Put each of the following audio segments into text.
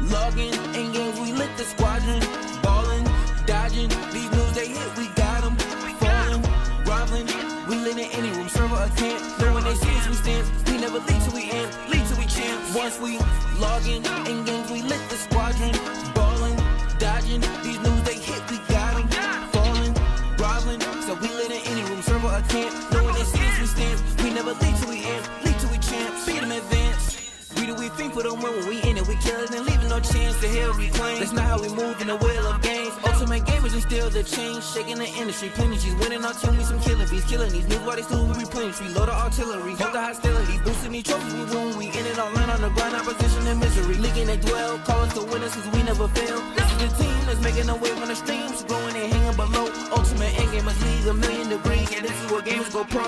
logging in games, we lit the squadron. Ballin', dodging, these moves they hit, we got them. Falling, groveling, we lit in any room, server or camp. Know when they see us, we stand. We never lead till we end, lead till we champ. Once we logging in games, we lit the squadron. Ballin', dodging, these moves they hit, we got them. Falling, groveling, so we lit in any room, server or camp. Know when they see us, we stand. We never lead till we end, lead till we champ. Beat them advance. We do we think for the win when we in it, we kill it and leaving no chance to hell reclaim. That's not how we move in the wheel of games. Ultimate gamers and still the change, shaking the industry. Plenty G's winning our team, we some killing bees, killing these news while they still we replenish. We load the artillery, hold the hostility, boosting these trophies we win. We in it all in on the grind, opposition and misery. Leaking they dwell, call us the winners cause we never fail. This is the team that's making a wave on the streams, growing and hanging below. Ultimate endgamers league 1,000,000 degrees, and this is where gamers go pro.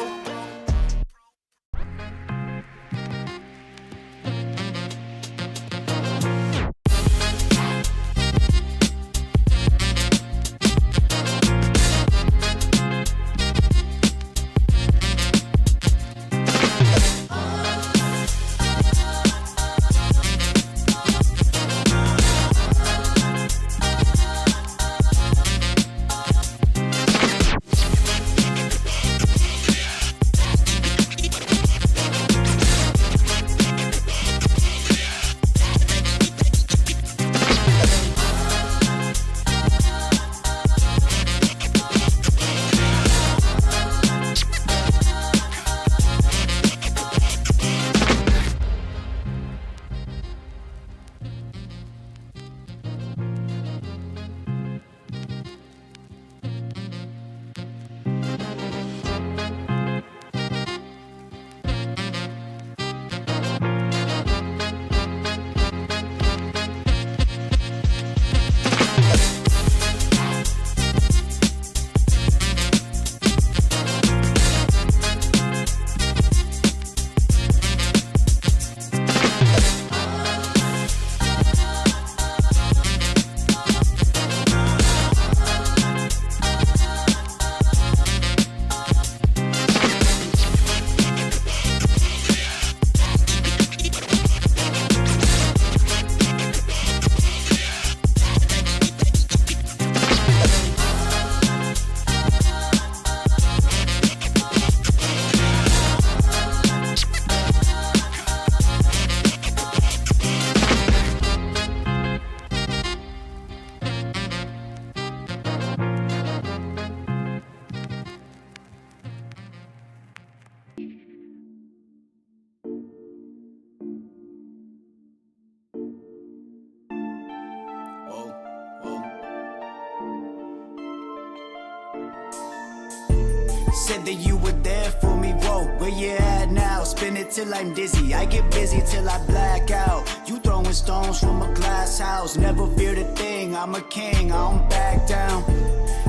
Said that you were there for me, whoa, where you at now? Spin it till I'm dizzy, I get busy till I black out. You throwing stones from a glass house, never feared a thing, I'm a king, I don't back down.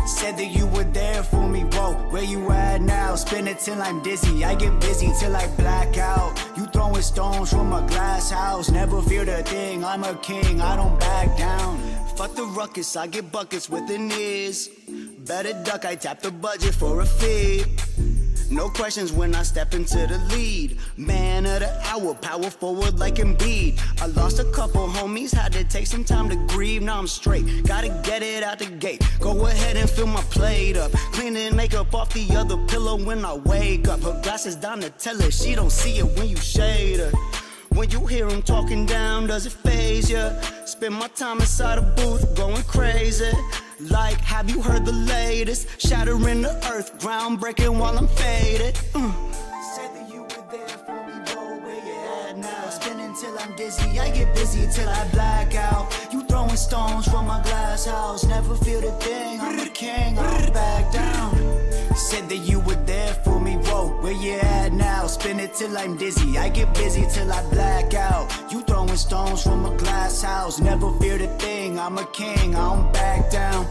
Said that you were there for me, whoa, where you at now? Spin it till I'm dizzy, I get busy till I black out. You throwing stones from a glass house, never feared a thing, I'm a king, I don't back down. Fuck the ruckus, I get buckets with the knees. Better duck, I tap the budget for a fee. No questions when I step into the lead. Man of the hour, power forward like Embiid. I lost a couple homies, had to take some time to grieve. Now I'm straight, gotta get it out the gate. Go ahead and fill my plate up. Cleaning makeup off the other pillow when I wake up. Her glasses down to tell her she don't see it when you shade her. When you hear him talking down, does it faze ya? Spend my time inside a booth, going crazy. Like, have you heard the latest? Shattering the earth, groundbreaking while I'm faded. Said that you were there for me, bro, where you at now? Spinning till I'm dizzy, I get busy till I black out. You throwing stones from my glass house, never feel the thing, I'm a king, I don't back down. Said that you were there for me, whoa, where you at now? Spin it till I'm dizzy, I get busy till I black out. You throwing stones from a glass house, never feared a thing, I'm a king, I don't back down.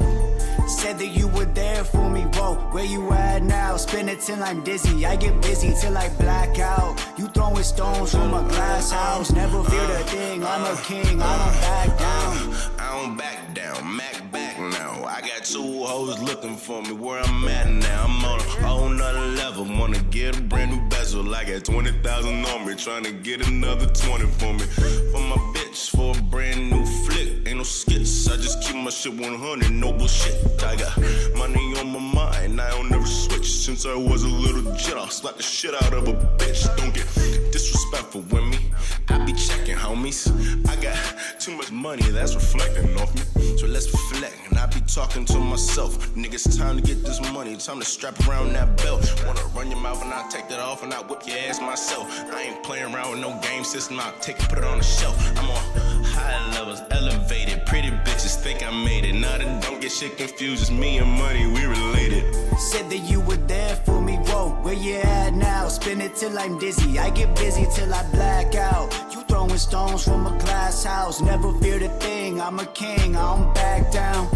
Said that you were there for me, whoa, where you at now? Spin it till I'm dizzy, I get busy till I black out. You throwing stones from a glass house, never feared a thing, I'm a king, I don't back down. I don't back down, Mac back now. I got two hoes looking for me where I'm at now. I'm on a whole nother level, wanna get a brand new bezel. I got 20,000 on me, trying to get another 20 for me. For my bitch, for a brand new shit 100, no bullshit. I got money on my mind, I don't never switch. Since I was a little jit, I'll slap the shit out of a bitch. Don't get disrespectful with me, I be checking, homies. I got too much money, that's reflecting off me. So let's reflect, and I be talking to myself. Niggas, time to get this money, time to strap around that belt. Wanna run your mouth and I take that off and I whip your ass myself. I ain't playing around with no game system, I'll take it, put it on the shelf. I'm on high levels, elevated, pretty bitches think I made it. Now that don't get shit confused, it's me and money, we related. Said that you were there for me, whoa, where you at now? Spin it till I'm dizzy, I get busy till I black out. You throwing stones from a glass house, never feared a thing, I'm a king, I don't back down.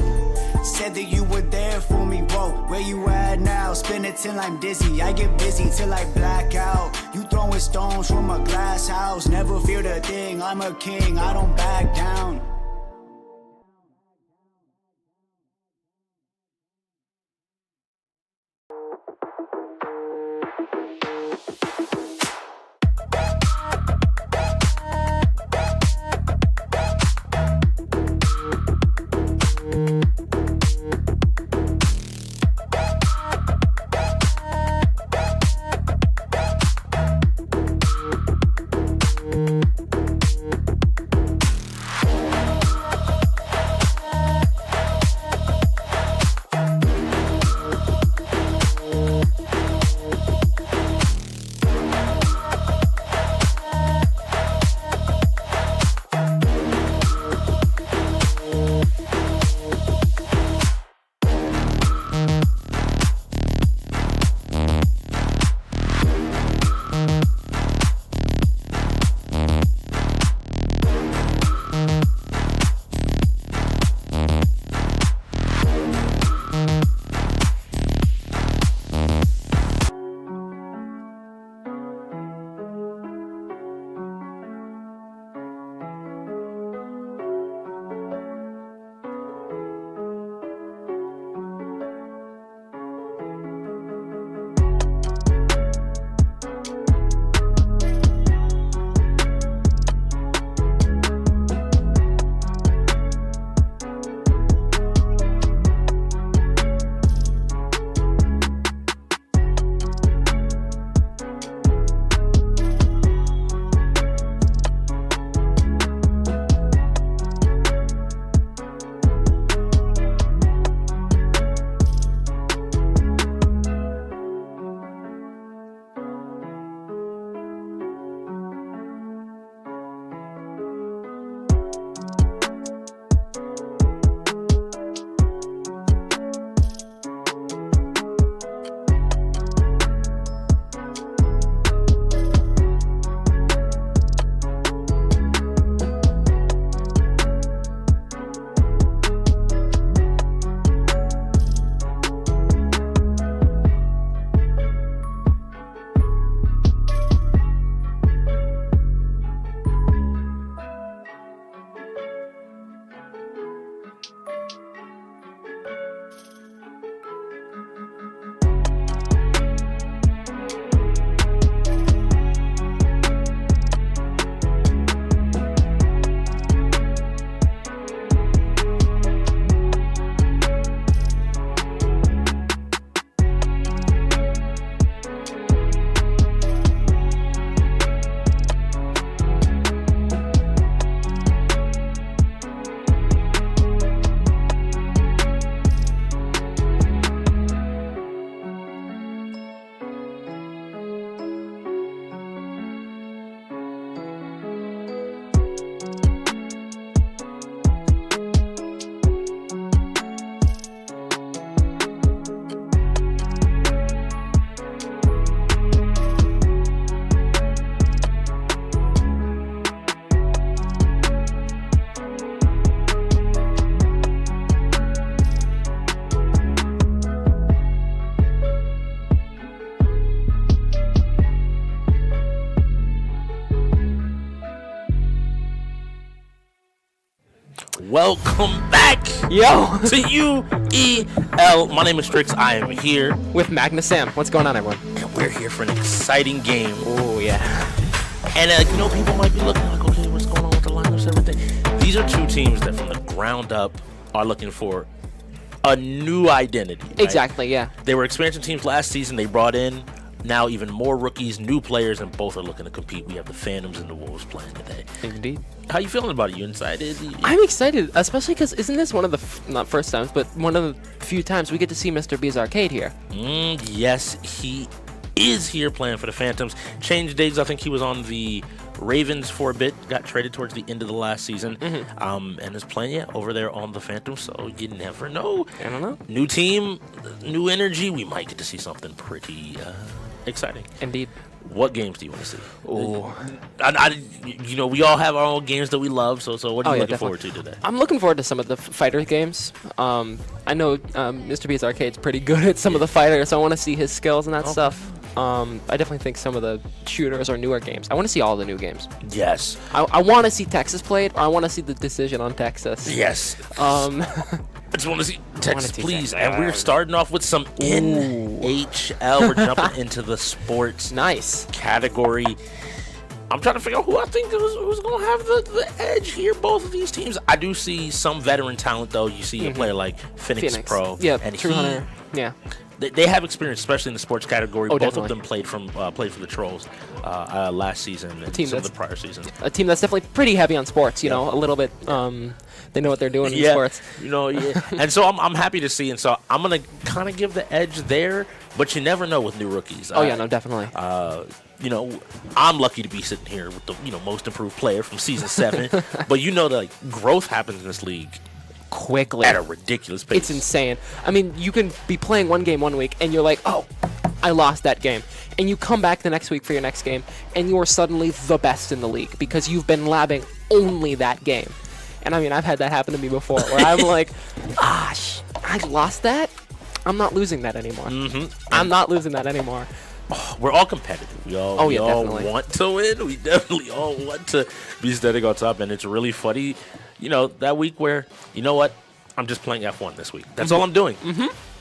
Said that you were there for me, whoa, where you at now? Spin it till I'm dizzy, I get busy till I black out. You throwing stones from a glass house, never feared a thing, I'm a king, I don't back down. Welcome back, Yo, to UEL. My name is Strix. I am here, with Magnus Sam. What's going on, everyone? and we're here for an exciting game. Oh, yeah. And people might be looking like, okay, what's going on with the lineups, everything. These are two teams that, from the ground up, are looking for a new identity. Right? Exactly, yeah. They were expansion teams last season. They brought in now even more rookies, new players, and both are looking to compete. We have the Phantoms and the Wolves playing today. Indeed. How you feeling about it? You excited? I'm excited, especially because isn't this one of the, not first times, but one of the few times we get to see Mr. B's Arcade here? Yes, he is here playing for the Phantoms. Changed digs. I think he was on the Ravens for a bit, got traded towards the end of the last season, and is playing over there on the Phantoms, so you never know. I don't know. New team, new energy. We might get to see something pretty exciting. Indeed. What games do you want to see? Oh, We all have our own games that we love, so what are you looking definitely. forward to today? I'm looking forward to some of the fighter games. I know Mr. B's Arcade's pretty good at some of the fighters, so I want to see his skills and that stuff. I definitely think some of the shooters or newer games. I want to see all the new games. Yes. I want to see Texas played, or I want to see the decision on Texas. Yes. I just want to see Texas, see please. Texas. And we're starting off with some NHL. We're jumping into the sports Nice. category. I'm trying to figure out who I think who's going to have the edge here. Both of these teams. I do see some veteran talent, though. You see a player like Phoenix Pro. Yeah, and True Hunter. Yeah. They have experience, especially in the sports category. Oh, Both definitely. of them played for the Trolls last season and team some of the that's- prior seasons. A team that's definitely pretty heavy on sports, you know, a little bit. They know what they're doing in sports. And so I'm happy to see, and so I'm gonna kind of give the edge there, but you never know with new rookies. Oh, yeah, no, definitely. I'm lucky to be sitting here with the most improved player from season 7, but growth happens in this league Quickly. at a ridiculous pace. It's insane. I mean, you can be playing one game one week, and you're like, oh, I lost that game. And you come back the next week for your next game, and you are suddenly the best in the league because you've been labbing only that game. And I mean, I've had that happen to me before, where I'm like, I lost that? I'm not losing that anymore. I'm not losing that anymore. We're all competitive. We all definitely. want to win. We definitely all want to be standing on top, and it's really funny, that week where, you know what, I'm just playing F1 this week. That's all I'm doing.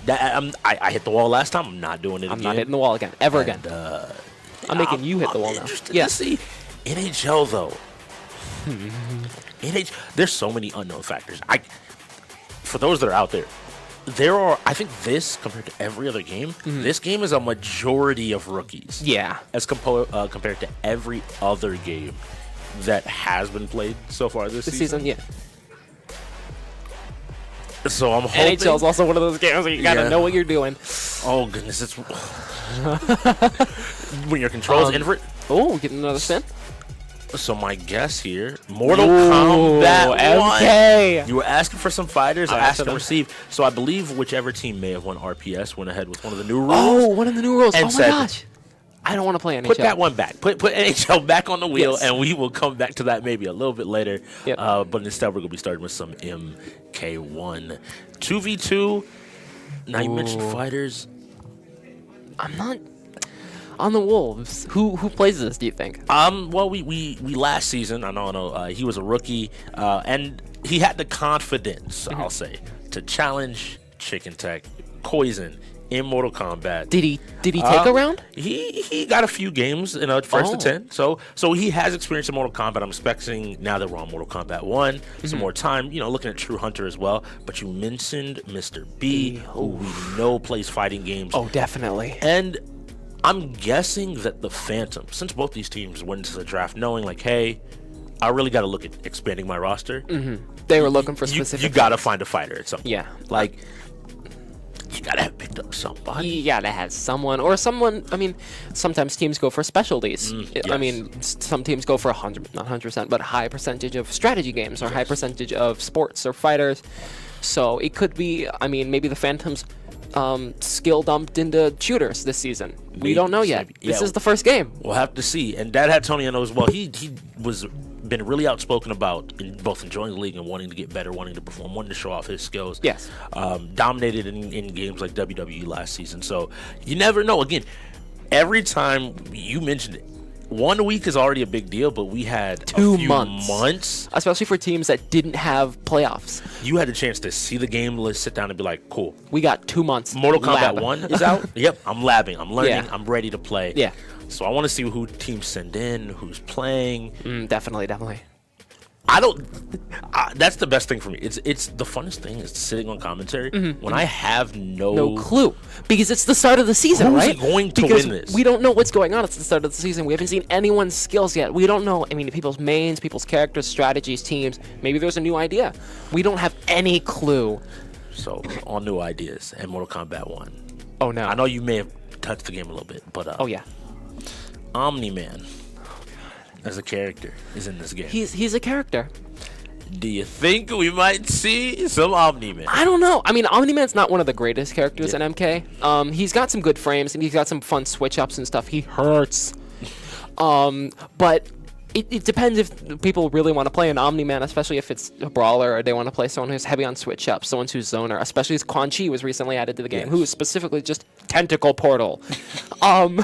I hit the wall last time. I'm not doing it again. I'm not hitting the wall again, ever again. I'm making you hit the wall now. Interested Yeah. to see NHL though. There's so many unknown factors. For those that are out there, I think this, compared to every other game, this game is a majority of rookies. Yeah. As compared to every other game that has been played so far this season. Yeah. So I'm hoping. NHL is also one of those games where you gotta know what you're doing. Oh goodness, it's when your controls invert. Oh, getting another spin. So my guess here, Mortal Kombat 1. Okay. You were asking for some fighters. I I asked asked to them. receive. So I believe whichever team may have won RPS went ahead with one of the new rules. Oh, one of the new rules. And Oh my said, gosh. I don't want to play NHL. Put that one back. Put NHL back on the wheel, Yes. and we will come back to that maybe a little bit later. Yep. But instead, we're going to be starting with some MK1. 2v2. Now, you mentioned fighters. I'm not on the Wolves. Who plays this, do you think? Well, we last season, I know, he was a rookie, and he had the confidence, I'll say, to challenge Chicken Tech, Poison in Mortal Kombat. Did he take a round? He got a few games in first to 10, so he has experience in Mortal Kombat. I'm expecting now that we're on Mortal Kombat 1, some more time, looking at True Hunter as well. But you mentioned Mr. B, who we know plays fighting games. Oh, definitely. And I'm guessing that the Phantom, since both these teams went into the draft knowing, like, hey, I really got to look at expanding my roster. They were looking for specific. You got to find a fighter at some point. Yeah. Like, you got to have picked up somebody. You gotta have someone. I mean, sometimes teams go for specialties. I yes. mean, some teams go for 100, not 100%, but high percentage of strategy games or high percentage of sports or fighters. So it could be, I mean, maybe the Phantoms skill dumped into shooters this season. We don't know yet. Yeah. This is the first game. We'll have to see. And Dad had Tony on as well. He was been really outspoken about both enjoying the league and wanting to get better, wanting to perform, wanting to show off his skills. Yes. Dominated in games like WWE last season. So you never know. Again, every time you mentioned it, 1 week is already a big deal, but we had 2 a few months. Especially for teams that didn't have playoffs. You had a chance to see the game list, sit down and be like, cool. We got 2 months. Mortal Kombat labbing. 1 is out. Yep, I'm labbing. I'm learning. Yeah. I'm ready to play. Yeah. So I want to see who teams send in, who's playing. Definitely. I don't. That's the best thing for me. It's the funnest thing is sitting on commentary when I have No clue, because it's the start of the season, Who's right? going to because win this? we don't know what's going on. It's the start of the season. We haven't seen anyone's skills yet. We don't know. I mean, people's mains, people's characters, strategies, teams. Maybe there's a new idea. We don't have any clue. So all new ideas and Mortal Kombat 1. Oh no. I know you may have touched the game a little bit, but Oh yeah. Omni-Man as a character is in this game. He's a character. Do you think we might see some Omni-Man? I don't know. I mean, Omni-Man's not one of the greatest characters Yeah. in MK. He's got some good frames and he's got some fun switch-ups and stuff. He hurts. But it depends if people really want to play an Omni-Man, especially if it's a brawler or they want to play someone who's heavy on switch-ups, someone who's zoner, especially as Quan Chi was recently added to the game, who is specifically just tentacle portal. And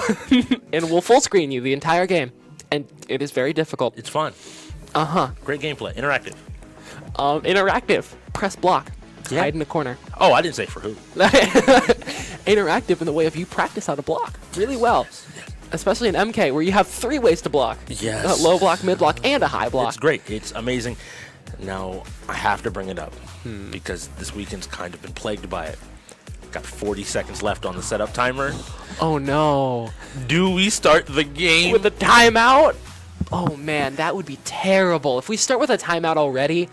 will full screen you the entire game. And it is very difficult. It's fun. Uh-huh. Great gameplay. Interactive. Interactive. Press block. Yeah. Hide in the corner. Oh, I didn't say for who. Interactive in the way of you practice how to block really well. Especially in MK, where you have 3 ways to block. Yes. Low block, mid block, and a high block. It's great. It's amazing. Now, I have to bring it up because this weekend's kind of been plagued by it. Got 40 seconds left on the setup timer. Oh no. Do we start the game? With a timeout? Oh man, that would be terrible. If we start with a timeout already,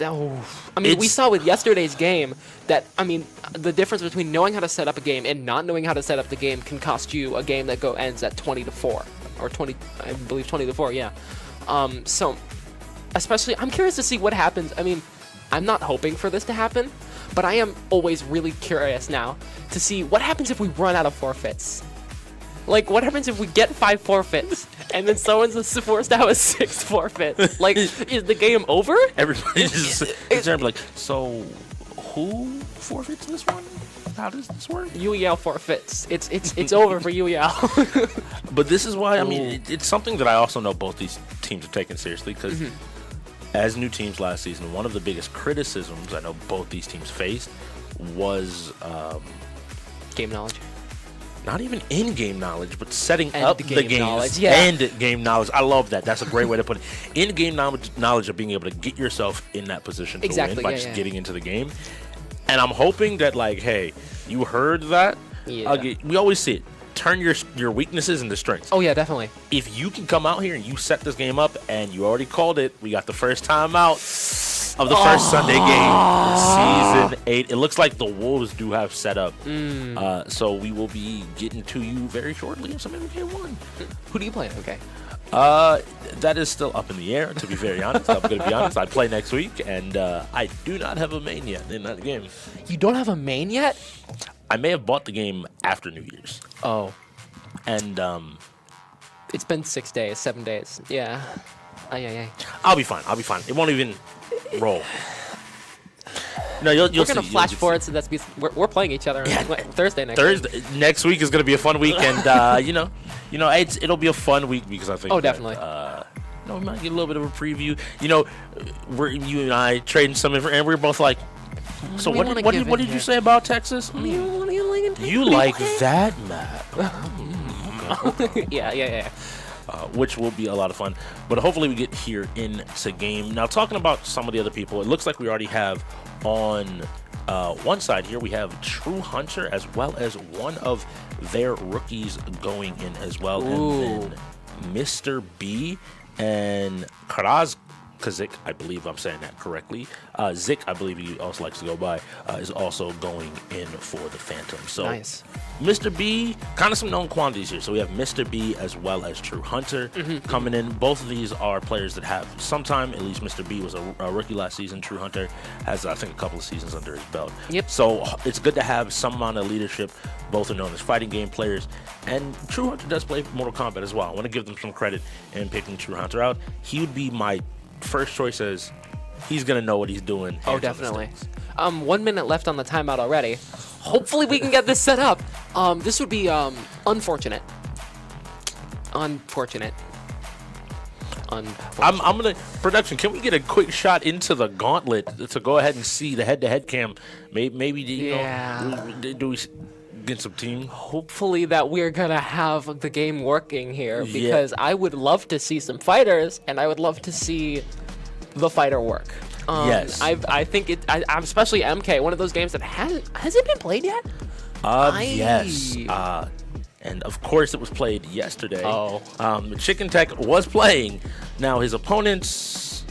I mean, we It's- saw with yesterday's game that, I mean, the difference between knowing how to set up a game and not knowing how to set up the game can cost you a game that ends at 20-4 or 20, I believe 20-4, yeah. So, especially, I'm curious to see what happens. I mean, I'm not hoping for this to happen, but I am always really curious now to see what happens if we run out of forfeits. Like, what happens if we get 5 forfeits and then someone's forced to have a 6th forfeit? Like, is the game over? Everybody's just concerned, like, so who forfeits this one? How does this work? UEL forfeits. It's over for UEL. But this is why, I mean, it's something that I also know both these teams are taking seriously because as new teams last season, one of the biggest criticisms I know both these teams faced was Game knowledge. not even in-game knowledge, but setting End up game the games. knowledge, yeah. End-game knowledge. I love that. That's a great way to put it. In-game knowledge of being able to get yourself in that position to Exactly, win by yeah, just yeah. getting into the game. And I'm hoping that, like, hey, you heard that? Yeah. We always see it. Turn your weaknesses into strengths. Oh yeah, definitely. If you can come out here and you set this game up and you already called it, we got the first time out of the first Sunday game, Season 8. It looks like the Wolves do have set up. So we will be getting to you very shortly in some MK1. Who do you play? Okay. That is still up in the air, to be very honest. I'm going to be honest. I play next week, and I do not have a main yet in that game. You don't have a main yet? I may have bought the game after New Year's. Oh. And It's been 6 days, 7 days. Yeah. Ay. I'll be fine. It won't even roll. No, you'll We're see. gonna flash forward, so we're playing each other on Thursday next week. Thursday next week is gonna be a fun week, and it'll be a fun week because I think. Oh, that, definitely. we might get a little bit of a preview. You and I trading some info, and we're both like, so We what wanna did give what in did you here. say about Texas? You like that map, Yeah. which will be a lot of fun. But hopefully we get here into game. Now, talking about some of the other people, it looks like we already have on one side here, we have True Hunter as well as one of their rookies going in as well. Ooh. And then Mr. B and Kazik, I believe I'm saying that correctly. Zik, I believe he also likes to go by, is also going in for the Phantom. So Nice. Mr. B, kind of some known quantities here. So we have Mr. B as well as True Hunter coming in. Both of these are players that have some time. At least Mr. B was a rookie last season. True Hunter has, I think, a couple of seasons under his belt. Yep. So it's good to have some amount of leadership. Both are known as fighting game players. And True Hunter does play Mortal Kombat as well. I want to give them some credit in picking True Hunter out. He would be my first choice as he's going to know what he's doing. Oh, hands on the definitely. sticks. 1 minute left on the timeout already. Hopefully we can get this set up. This would be unfortunate. Unfortunate. I'm gonna production. Can we get a quick shot into the gauntlet to go ahead and see the head-to-head cam? Maybe do we get some team? Hopefully that we're gonna have the game working here, Yeah. because I would love to see some fighters and I would love to see the fighter work. Yes. I think I'm especially MK, one of those games that has it been played yet? Yes. And of course it was played yesterday. Oh. Chicken Tech was playing. Now his opponents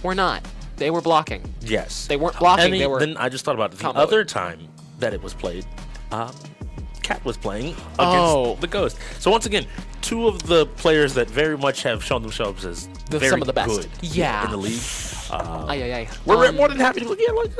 Were not. They were blocking. yes. They weren't blocking, And they were then I just thought about it. The comboing. other time that it was played, Cat was playing against Oh. the Ghost. So once again, two of the players that very much have shown themselves as very some of the best. good Yeah. in the league. Ay. We're more than happy to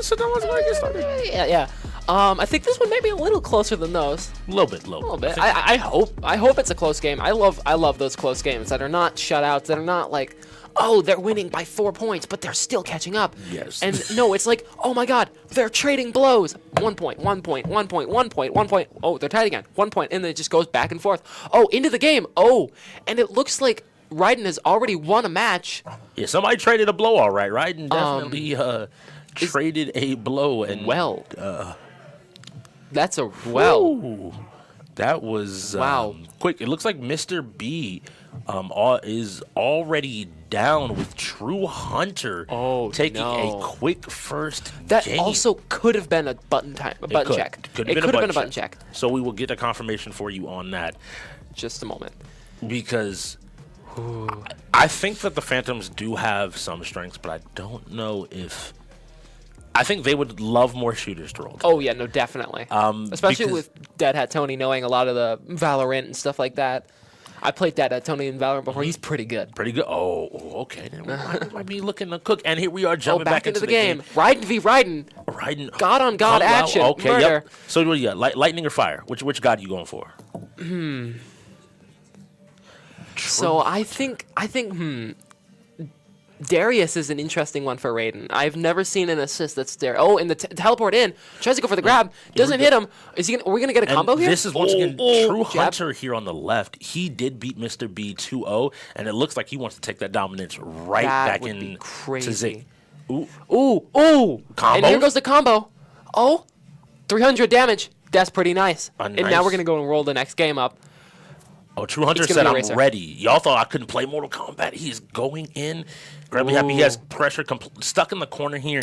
sit down. Let's get started. Yeah. I think this one may be a little closer than those. A little bit. A little bit. I hope it's a close game. I love those close games that are not shutouts, that are not like, oh, they're winning by 4 points, but they're still catching up. Yes. And no, it's like, oh my God, they're trading blows. 1 point, 1 point, 1 point, 1 point, 1 point. Oh, they're tied again. 1 point, and then it just goes back and forth. Oh, into the game. Oh, and it looks like Raiden has already won a match. Yeah, somebody traded a blow, all right. Raiden definitely traded a blow, and Well, that's a well. Ooh, that was Wow. quick. It looks like Mr. B is already down with True Hunter taking no. a quick first That game. also could have been a button check. Could It have could have been a button check. So we will get a confirmation for you on that, Just a moment. because I think that the Phantoms do have some strengths, but I don't know if. I think they would love more shooters to roll. Oh yeah, no, definitely. Especially because- with Dead Hat Tony knowing a lot of the Valorant and stuff like that. I played Dead Hat Tony in Valorant before. He's pretty good. Pretty good. Oh, okay. Then we might be looking to cook. And here we are jumping Back into the game. Raiden v. Raiden. Raiden. God on God Oh, wow. action. Okay, Murder. yep. So what do you got? Lightning or fire? Which god are you going for? So I think Darius is an interesting one for Raiden. I've never seen an assist that's there. Oh, and the teleport in. Tries to go for the grab. Doesn't hit him. Are we gonna get a combo And here? this is once again True jab. Hunter here on the left. He did beat Mr. B 2-0, and it looks like he wants to take that dominance right That back would in be crazy. to Zig. Ooh. Ooh. And here Combos? goes the combo. Oh, 300 damage. That's pretty nice. And now nice. we're gonna go and roll the next game up. Oh, True Hunter It's gonna said, be a I'm racer. ready. Y'all thought I couldn't play Mortal Kombat. He's going in. Incredibly happy. He has pressure stuck in the corner here.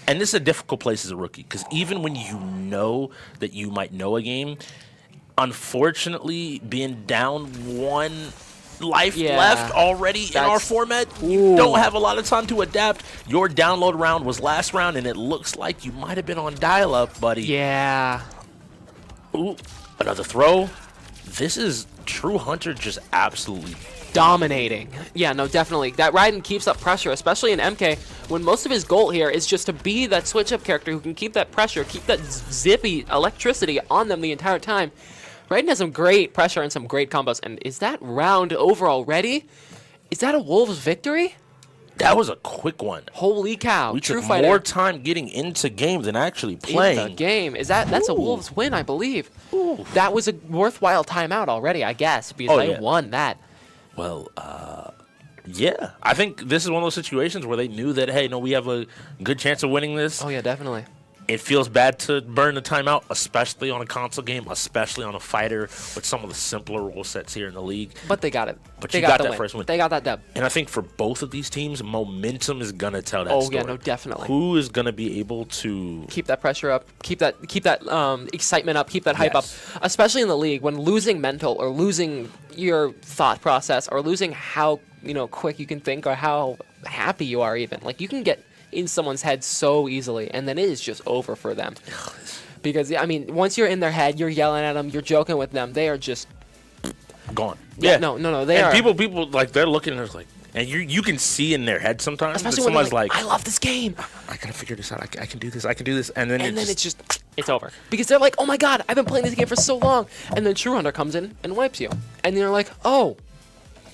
And this is a difficult place as a rookie, because even when you know that you might know a game, unfortunately, being down one life Yeah. left already in our That's- format, you don't have a lot of time to adapt. Your download round was last round, and it looks like you might have been on dial-up, buddy. Yeah. Ooh, another throw. This is True Hunter just absolutely Dominating. Yeah, no, definitely. That Raiden keeps up pressure, especially in MK, when most of his goal here is just to be that switch-up character who can keep that pressure, keep that zippy electricity on them the entire time. Raiden has some great pressure and some great combos. And is that round over already? Is that a Wolves victory? That was a quick one. Holy cow. We True took fighter more time getting into game than actually in the playing. game. That's a Wolves win, I believe. That was a worthwhile timeout already, I guess, because Oh, they yeah. won that. Well, yeah. I think this is one of those situations where they knew that, hey, no, we have a good chance of winning this. Oh, yeah, definitely. It feels bad to burn the timeout, especially on a console game, especially on a fighter with some of the simpler rule sets here in the league. But they got it. But they you got the that win. first win. They got that dub. And I think for both of these teams, momentum is going to tell that Oh, story. yeah, no, definitely. Who is going to be able to... Keep that pressure up. Keep that excitement up. Keep that hype Yes. up. Especially in the league, when losing mental or losing your thought process or losing how quick you can think or how happy you are even. Like, you can get in someone's head so easily, and then it is just over for them. Because, I mean, once you're in their head, you're yelling at them, you're joking with them, they are just... Gone. Yeah, no, they and are. people like, they're looking at us like... And you can see in their head sometimes that Especially when they're someone's like, I love this game. I gotta figure this out. I can do this. I can do this. And then It's over. Because they're like, oh my god, I've been playing this game for so long. And then True Hunter comes in and wipes you. And you're like, oh,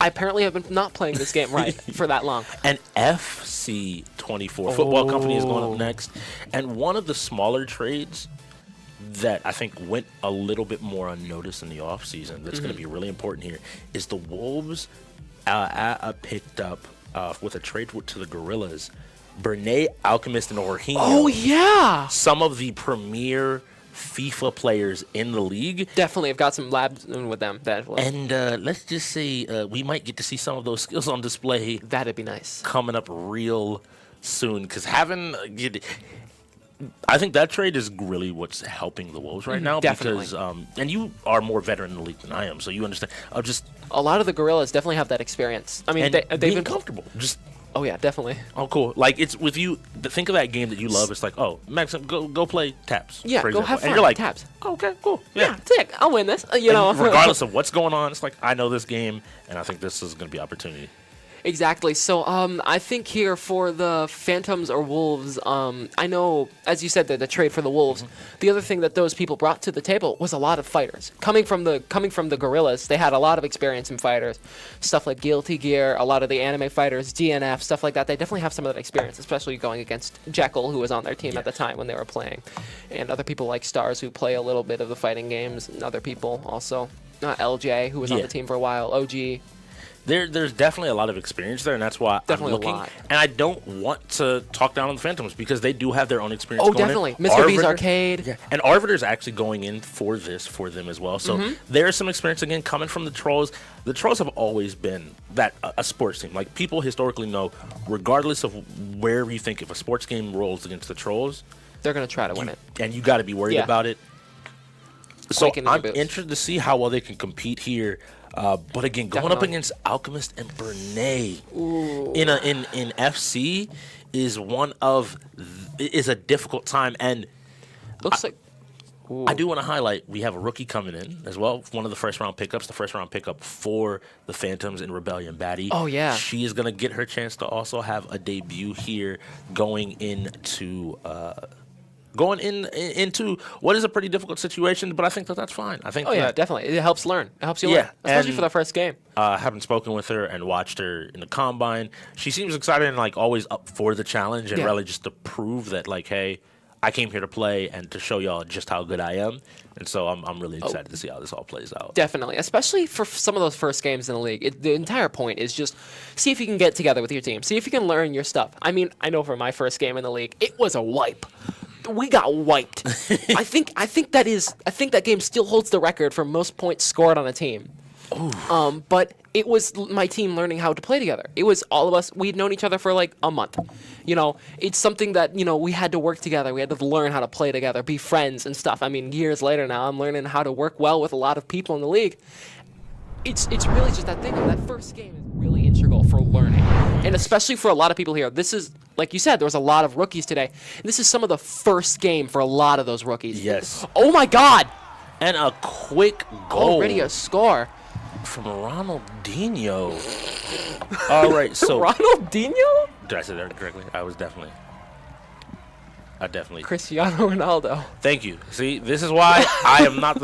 I apparently have been not playing this game right for that long. And FC24 football company is going up next. And one of the smaller trades that I think went a little bit more unnoticed in the offseason that's going to be really important here is the Wolves picked up with a trade to the Gorillas, Bernay, Alchemist, and Orhino. Oh, yeah. Some of the premier FIFA players in the league. Definitely, I've got some labs with them. And let's just say we might get to see some of those skills on display That'd be nice. coming up real soon. Because I think that trade is really what's helping the Wolves right now. Definitely. Because and you are more veteran in the league than I am, so you understand. A lot of the Gorillas definitely have that experience. I mean, And they've being been comfortable. Oh yeah, definitely. Oh, cool. Like, it's with you. Think of that game that you love. It's like, oh, Maxim, go play taps. Yeah, for go example. have fun. And you're like, taps. oh, okay, cool. Yeah, sick. I'll win this. You know, regardless of what's going on, it's like, I know this game, and I think this is going to be opportunity. Exactly. So I think here for the Phantoms or Wolves, I know, as you said, the trade for the Wolves. The other thing that those people brought to the table was a lot of fighters. Coming from the Gorillas, they had a lot of experience in fighters. Stuff like Guilty Gear, a lot of the anime fighters, DNF, stuff like that. They definitely have some of that experience, especially going against Jekyll, who was on their team at the time when they were playing. And other people like Stars, who play a little bit of the fighting games, and other people also. LJ, who was on the team for a while, OG. There's definitely a lot of experience there, and that's why Definitely I'm looking. a lot. And I don't want to talk down on the Phantoms because they do have their own experience. Oh, going definitely. in. Mr. B's Arvider- Arcade. Yeah. And Arvider's actually going in for this for them as well. So there's some experience again coming from the Trolls. The Trolls have always been a sports team. Like, people historically know, regardless of where you think, if a sports game rolls against the Trolls, They're going to try to win it. and you got to be worried Yeah. about it. So Quaking in your I'm boots. interested to see how well they can compete here. But again, going up Definitely. against Alchemist and Bernay in FC is is a difficult time. And Looks like. Ooh. I do want to highlight, we have a rookie coming in as well. One of the first round pickups, the first round pickup for the Phantoms in Rebellion Batty. Oh, yeah. She is going to get her chance to also have a debut here going into what is a pretty difficult situation, but I think that's fine. I think Oh yeah, that, definitely. It helps learn. It helps you Yeah, learn, especially and- for the first game. having spoken with her and watched her in the combine, she seems excited and like always up for the challenge and Yeah. really just to prove that, like, hey, I came here to play and to show y'all just how good I am. And so I'm really excited to see how this all plays out. Definitely, especially for some of those first games in the league. The entire point is just see if you can get together with your team. See if you can learn your stuff. I mean, I know for my first game in the league, it was a wipe. We got wiped. I think that game still holds the record for most points scored on a team. But it was my team learning how to play together. It was all of us. We'd known each other for like a month. You know, it's something that, you know, we had to work together. We had to learn how to play together, be friends and stuff. I mean, years later now, I'm learning how to work well with a lot of people in the league. It's really just that thing. That first game is really integral for learning. And especially for a lot of people here. This is, like you said, there was a lot of rookies today. This is some of the first game for a lot of those rookies. Yes. Oh my God! And a quick goal Already a score. from Ronaldinho. All right, so Ronaldinho? did I say that correctly? I definitely. Cristiano Ronaldo. Thank you. See, this is why I am not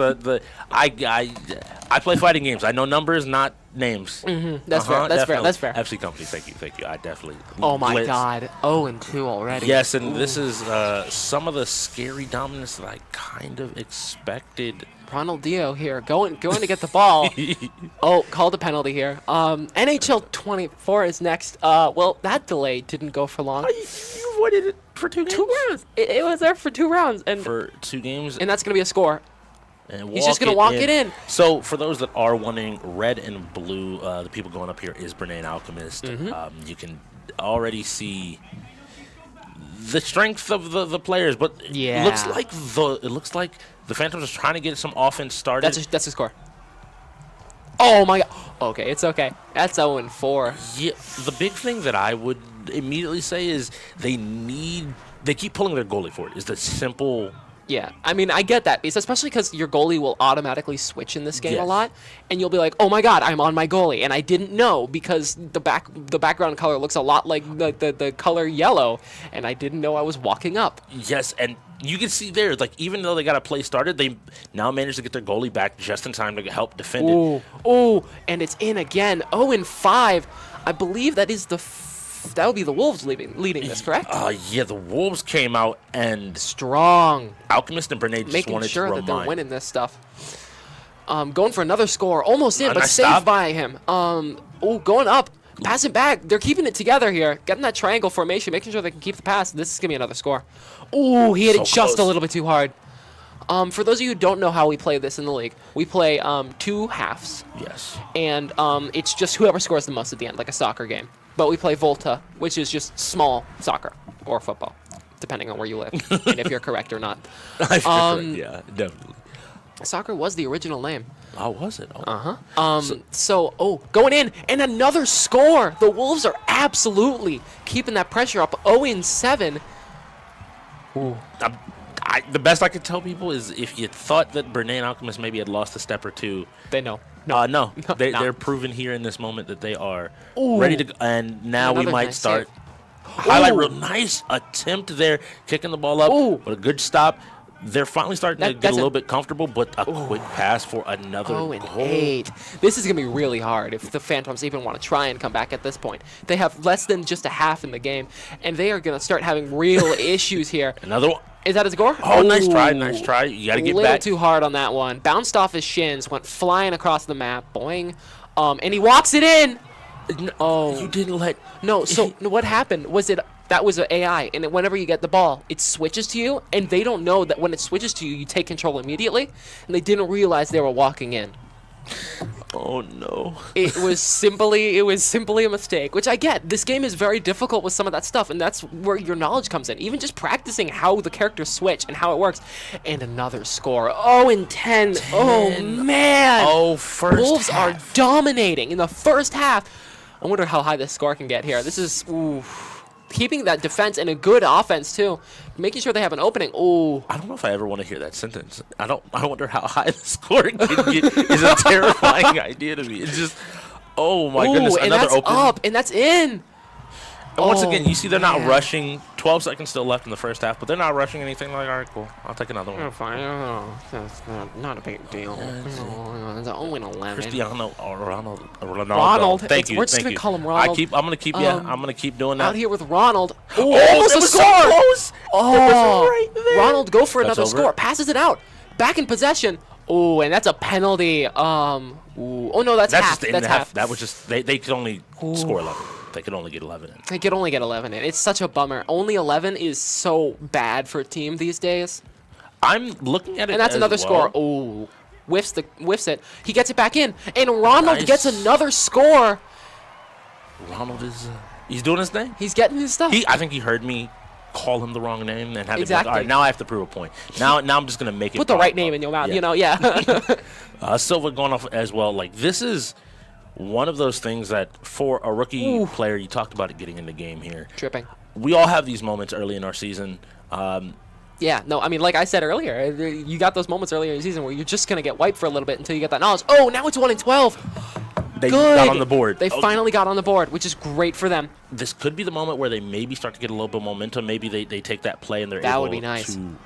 I play fighting games. I know numbers, not names. That's fair. That's fair. Definitely. That's fair. FC Company, thank you. I definitely. Oh my blitz. God. 0-2 already. Yes, and this is some of the scary dominance that I kind of expected. Ronaldinho here, going to get the ball. Oh, called a penalty here. NHL 24 is next. Well, that delay didn't go for long. You avoided it for 2 games. 2 rounds. It was there for 2 rounds, and For 2 games. that's gonna be a score. And He's just gonna walk it in. So for those that are wondering, red and blue, the people going up here is Brene and Alchemist. Mm-hmm. You can already see the strength of the players, but Yeah. it looks like the Phantoms are trying to get some offense started. That's a score. Oh my God. Okay, it's okay. That's 0-4. Yeah, the big thing that I would immediately say is they keep pulling their goalie forward. Is the simple. Yeah, I mean, I get that, because especially because your goalie will automatically switch in this game a Yes. lot, and you'll be like, "Oh my God, I'm on my goalie," and I didn't know because the background color looks a lot like the color yellow, and I didn't know I was walking up. Yes, and you can see there, like, even though they got a play started, they now managed to get their goalie back just in time to help defend it. Ooh, and it's in again. 0-5. I believe that is that would be the Wolves leading this, correct? Yeah, the Wolves came out and Strong. Alchemist and Brene just Making wanted sure to that they're remind. winning this stuff. Going for another score, almost in, but nice saved stop. by him. Going up, passing back. They're keeping it together here, getting that triangle formation, making sure they can keep the pass. This is gonna be another score. Ooh, he hit it So just close. a little bit too hard. For those of you who don't know how we play this in the league, we play 2 halves. Yes. And it's just whoever scores the most at the end, like a soccer game. But we play Volta, which is just small soccer or football, depending on where you live and if you're correct or not. Yeah, definitely. Soccer was the original name. Oh, was it? Oh. Going in, and another score. The Wolves are absolutely keeping that pressure up. 0-7. Ooh. The best I could tell people is if you thought that Bernay and Alchemist maybe had lost a step or two. They know. No. They're proven here in this moment that they are ready to go. And now we Another might nice start. save. Highlight real nice attempt there, kicking the ball up. Ooh. But a good stop. They're finally starting to get a that's little bit comfortable, but a quick pass for another goal. 0-8. This is going to be really hard if the Phantoms even want to try and come back at this point. They have less than just a half in the game, and they are going to start having real issues here. Another one. Is that a score? Oh, nice try. Nice try. You got to get a little back. too hard on that one. Bounced off his shins, went flying across the map. Boing. And he walks it in. Oh. You didn't let. No, so what happened was that was an AI, and whenever you get the ball, it switches to you, and they don't know that when it switches to you, you take control immediately, and they didn't realize they were walking in. Oh no. It was simply a mistake, which I get. This game is very difficult with some of that stuff, and that's where your knowledge comes in. Even just practicing how the characters switch and how it works. And another score. 0-10. Oh man. Oh, first Wolves half. are dominating in the first half. I wonder how high this score can get here. This is keeping that defense and a good offense too, making sure they have an opening. Ooh. I don't know if I ever want to hear that sentence. I wonder how high the score can get. Is a terrifying idea to me. It's just, oh my goodness, and another that's open. up, and that's in. And once again, you see they're not man. rushing. 12 seconds still left in the first half, but they're not rushing anything. Like, all right, cool. I'll take another one. Fine. That's not a big deal. It's only 11. Cristiano Ronaldo. Ronald. Thank you. We're just thank gonna you. call him Ronald. I'm gonna keep doing that. Out here with Ronald. Oh, almost that a was so score. close. Oh, It was right there. Ronald, go for That's another over. score. Passes it out. Back in possession. Oh, and that's a penalty. Oh no, that's half. just in That's the half. half. That was just they could only score 11. They could only get 11 in. They could only get 11 in. It's such a bummer. Only 11 is so bad for a team these days. I'm looking at it, And that's as another well. score. Oh, whiffs it. He gets it back in, and Ronald Nice. gets another score. Ronald is he's doing his thing. He's getting his stuff. I think he heard me call him the wrong name and had Exactly. to be like, all right, now I have to prove a point. Now I'm just gonna make it. Put the pop right up. name in your mouth. Yeah. You know, yeah. Silva going off as well. Like, this is one of those things that for a rookie player, you talked about it getting in the game here. Tripping. We all have these moments early in our season. Yeah, no, I mean, like I said earlier, you got those moments earlier in the season where you're just going to get wiped for a little bit until you get that knowledge. Oh, now it's 1-12. They Good. got on the board. They finally got on the board, which is great for them. This could be the moment where they maybe start to get a little bit of momentum. Maybe they take that play and they're That able would be nice. to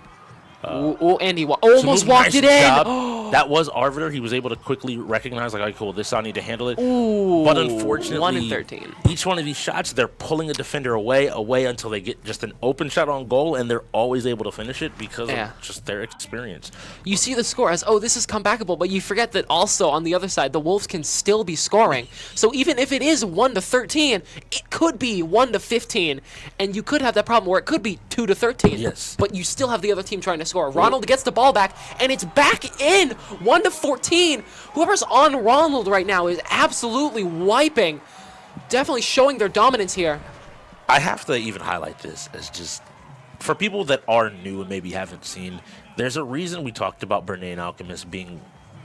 Andy almost walked it in. Job. That was Arbiter. He was able to quickly recognize, like, all right, cool, this I need to handle it. Ooh, But unfortunately, 1 in 13. each one of these shots, they're pulling a defender away until they get just an open shot on goal, and they're always able to finish it because Yeah. of just their experience. You see the score as, this is comebackable, but you forget that also on the other side, the Wolves can still be scoring. So even if it is 1-13, it could be 1-15, and you could have that problem where it could be 2-13. Yes. But you still have the other team trying to score. Ronald gets the ball back, and it's back in 1-14. Whoever's on Ronald right now is absolutely wiping. Definitely showing their dominance here. I have to even highlight this as just for people that are new and maybe haven't seen, there's a reason we talked about Bernay and Alchemist being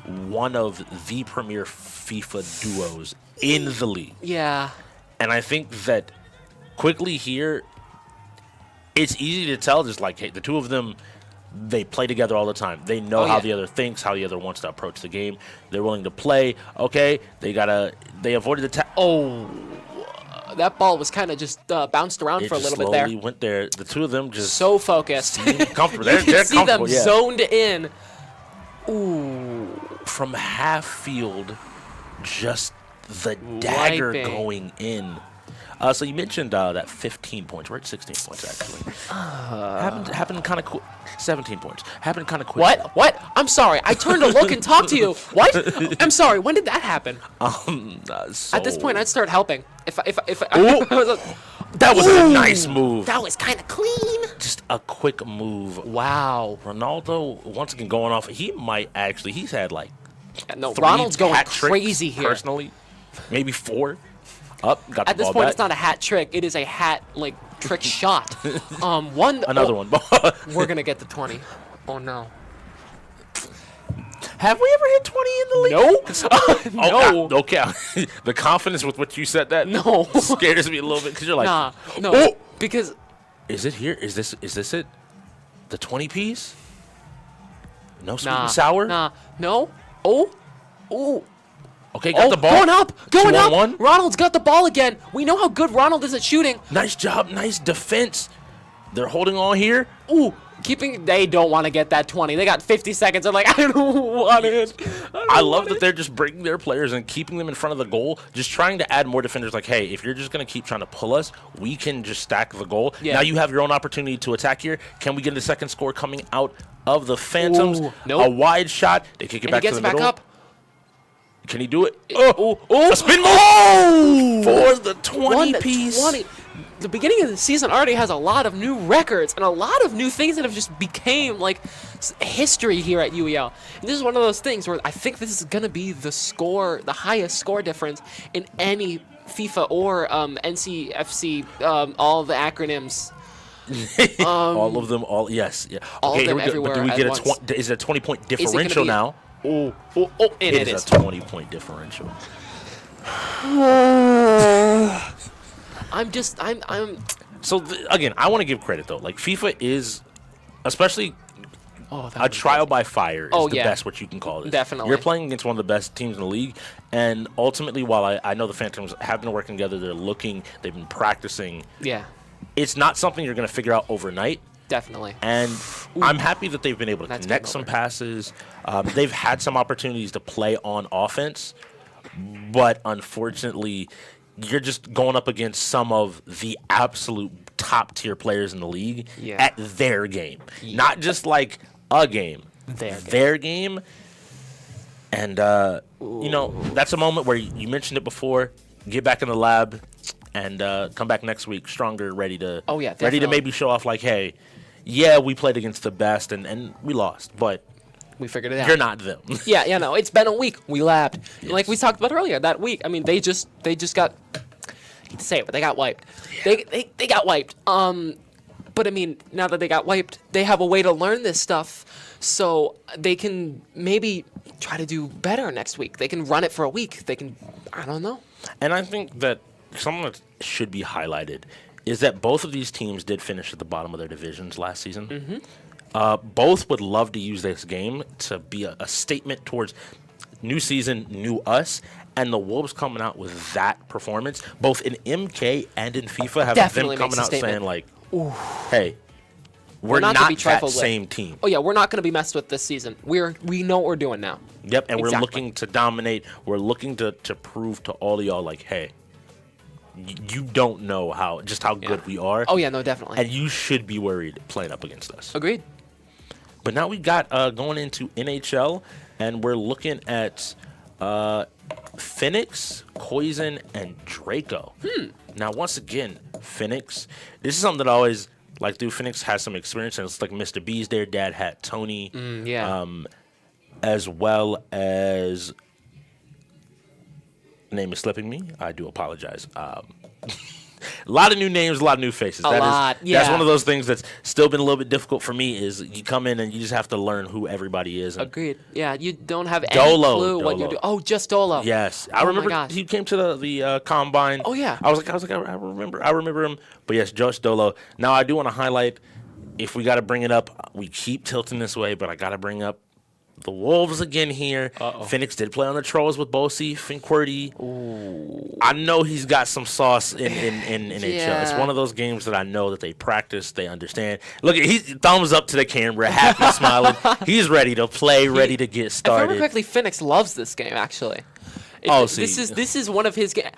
one of the premier FIFA duos in the league. Yeah. And I think that quickly here, it's easy to tell, just like, hey, the two of them, they play together all the time. They know how the other thinks, how the other wants to approach the game. They're willing to play. Okay, they avoided the That ball was kind of just bounced around for a little bit there. Slowly went there. The two of them just So focused. comfortable. You They're can see them comfortable, yeah. zoned in. Ooh. From half field, just the dagger Wiping. going in. So you mentioned that 15 points. We're at 16 points, actually. Happened kind of quick. 17 points. Happened kind of quick. What? I'm sorry. I turned to look and talk to you. What? I'm sorry. When did that happen? So At this point, I'd start helping. If that was a nice move. That was kind of clean. Just a quick move. Wow. Ronaldo, once again, going off. He might actually. He's had like No, 3 Ronald's going hat tricks, crazy here. Personally, maybe 4. Up, got the At this ball point, back. it's not a hat trick. It is a hat trick shot. Another one. We're gonna get the 20. Oh no. Have we ever hit 20 in the league? No. No. Okay. The confidence with which you said that No. scares me a little bit because you're like, No. Oh! Because Is it here? Is this it? The 20 piece? No sweet nah. and sour? Nah. No. Oh. Okay, got the ball. Going up. 2-on-1. Ronald's got the ball again. We know how good Ronald is at shooting. Nice job. Nice defense. They're holding on here. Ooh. They don't want to get that 20. They got 50 seconds. They're like, I don't want it. I love that they're just bringing their players and keeping them in front of the goal, just trying to add more defenders. Like, hey, if you're just going to keep trying to pull us, we can just stack the goal. Yeah. Now you have your own opportunity to attack here. Can we get the second score coming out of the Phantoms? Ooh, nope. A wide shot. They kick it And back he to gets the back middle. up. Can he do it? Oh. A spin move for the 20 piece. 20. The beginning of the season already has a lot of new records and a lot of new things that have just became history here at UEL. And this is one of those things where I think this is going to be the highest score difference in any FIFA or NCFC, all the acronyms. All of them, yes. Yeah. All of Okay, them here we go. But everywhere do we at get once. is it a 20-point Is it gonna differential be now? And It it is is. a 20-point differential. So again, I want to give credit though. Like FIFA is, especially a trial by fire is the best what you can call this. Definitely. You're playing against one of the best teams in the league, and ultimately, while I know the Phantoms have been working together, they've been practicing. Yeah, It's not something you're going to figure out overnight. definitely. And I'm happy that they've been able to That's connect game some over. passes. They've had some opportunities to play on offense, but unfortunately, you're just going up against some of the absolute top tier players in the league at their game. Not just like a game. Their game. And, that's a moment where you mentioned it before. Get back in the lab and come back next week stronger, ready to maybe show off like, hey, yeah, we played against the best and we lost, but we figured it out. you're not them. No, it's been a week. We labbed. Yes. Like we talked about earlier, that week. I mean, they just got, I hate to say it, but they got wiped. Yeah. They got wiped. But I mean, now that they got wiped, they have a way to learn this stuff, so they can maybe try to do better next week. They can run it for a week. They can, I don't know. And I think that something that should be highlighted is that both of these teams did finish at the bottom of their divisions last season. Mm-hmm. Both would love to use this game to be a statement towards new season, new us, and the Wolves coming out with that performance, both in MK and in FIFA, have Definitely them coming makes a out saying statement. like, hey, we're not not to be that trifled with. same team. Oh yeah, we're not going to be messed with this season. We know what we're doing now. Yep, and we're Exactly. looking to dominate. We're looking to prove to all of y'all like, hey, you don't know how good we are. Oh yeah, no, definitely. And you should be worried playing up against us. Agreed. But now we got going into NHL, and we're looking at Phoenix, Poison, and Draco. Now, once again, Phoenix. This is something that I always like to do. Phoenix has some experience, and it's like Mr. B's their dad had Tony, as well as name is slipping me. I do apologize. A lot of new names, a lot of new faces. That's one of those things that's still been a little bit difficult for me. Is you come in and you just have to learn who everybody is. And Agreed. Yeah, you don't have any Dolo, clue what you do. Oh, just Dolo. yes, Oh I my remember gosh. he came to the combine. Oh, yeah. I remember him. But yes, Josh Dolo. Now I do want to highlight. If we got to bring it up, we keep tilting this way, but I got to bring up the Wolves again here. Phoenix did play on the Trolls with Bosif and QWERTY. I know he's got some sauce in NHL. It's one of those games that I know that they practice, they understand. Look, he's thumbs up to the camera, happy, smiling. He's ready to play, ready to get If I remember started. correctly, Phoenix loves this game actually. See. This is one of his games.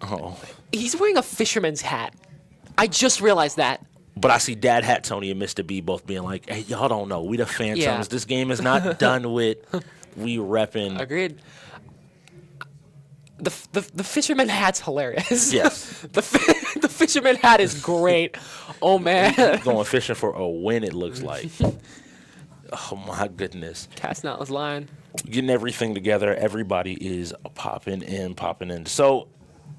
Oh. He's wearing a fisherman's hat. I just realized that. But I see Dad Hat Tony and Mr. B both being like, hey, y'all don't know. We the Phantoms. Yeah. This game is not done with. We repping. Agreed. The fisherman hat's hilarious. Yes. the fisherman hat is great. Oh, man. Going fishing for a win, it looks like. Oh, my goodness. Cat's not was lying. Getting everything together. Everybody is popping in. So,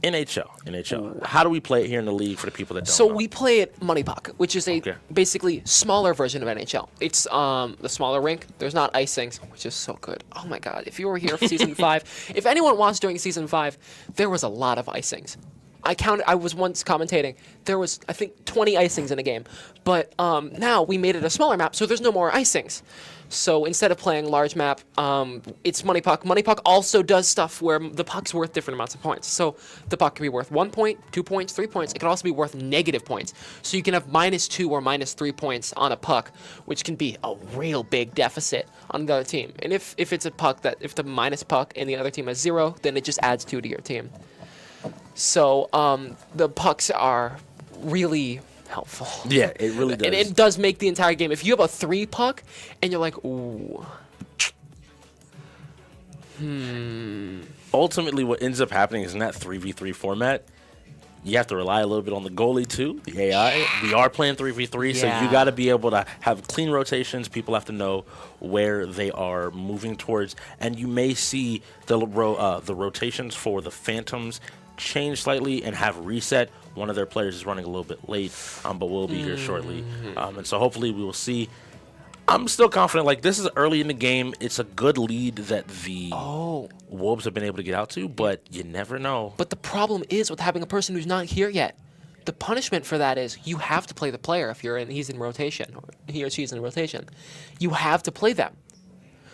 NHL. How do we play it here in the league for the people that don't know? So we play at Money Puck, which is a Okay. basically smaller version of NHL. It's the smaller rink. There's not icings, which is so good. Oh my god! If you were here for season 5, if anyone wants during season 5, there was a lot of icings. I was once commentating. There was, I think, 20 icings in a game. But now we made it a smaller map, so there's no more icings. So instead of playing large map, it's Money Puck. Money Puck also does stuff where the puck's worth different amounts of points. So the puck can be worth 1 point, 2 points, 3 points. It can also be worth negative points. So you can have -2 or -3 points on a puck, which can be a real big deficit on the other team. And if it's a puck if the minus puck and the other team has 0, then it just adds 2 to your team. So the pucks are really helpful. Yeah, it really does. And it does make the entire game. If you have a 3 puck and you're like, ooh. Ultimately, what ends up happening is in that 3v3 format, you have to rely a little bit on the goalie too, the AI. We are playing 3v3, so Yeah. you got to be able to have clean rotations. People have to know where they are moving towards, and you may see the rotations for the Phantoms change slightly and have reset. One of their players is running a little bit late, but we'll be here shortly, and so hopefully we will see. I'm still confident. Like, this is early in the game. It's a good lead that the Wolves have been able to get out to, but you never know. But the problem is with having a person who's not here yet. The punishment for that is you have to play the player if he's in rotation, or he or she's in rotation. You have to play them.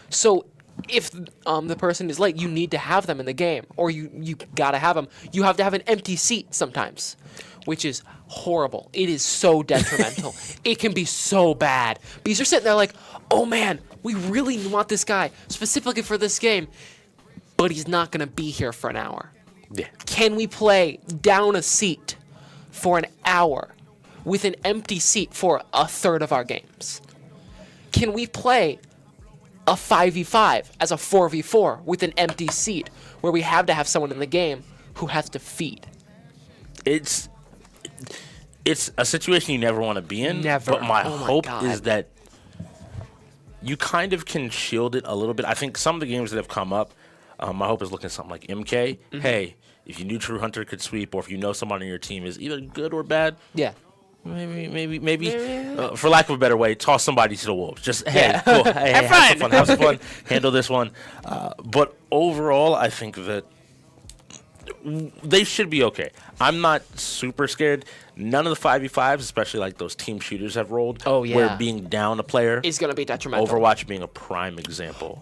So if the person is late, you need to have them in the game, or you gotta have them. You have to have an empty seat sometimes, which is horrible. It is so detrimental. It can be so bad because you're sitting there like, oh man, we really want this guy specifically for this game, but he's not gonna be here for an hour. Yeah. Can we play down a seat for an hour with an empty seat for a third of our games? Can we play a 5v5 as a 4v4 with an empty seat where we have to have someone in the game who has to feed? It's a situation you never want to be in. Never. But my Oh my hope God. is that you kind of can shield it a little bit. I think some of the games that have come up, my hope is looking at something like MK. Hey, if you knew True Hunter could sweep, or if you know someone on your team is either good or bad, Yeah. maybe, for lack of a better way, toss somebody to the Wolves. Just, hey, Yeah. cool. Hey, Have fun. have some fun. Handle this one. But overall, I think that they should be okay. I'm not super scared. None of the 5v5s, especially like those team shooters, have rolled. Oh, yeah. Where being down a player, It's going to be detrimental. Overwatch being a prime example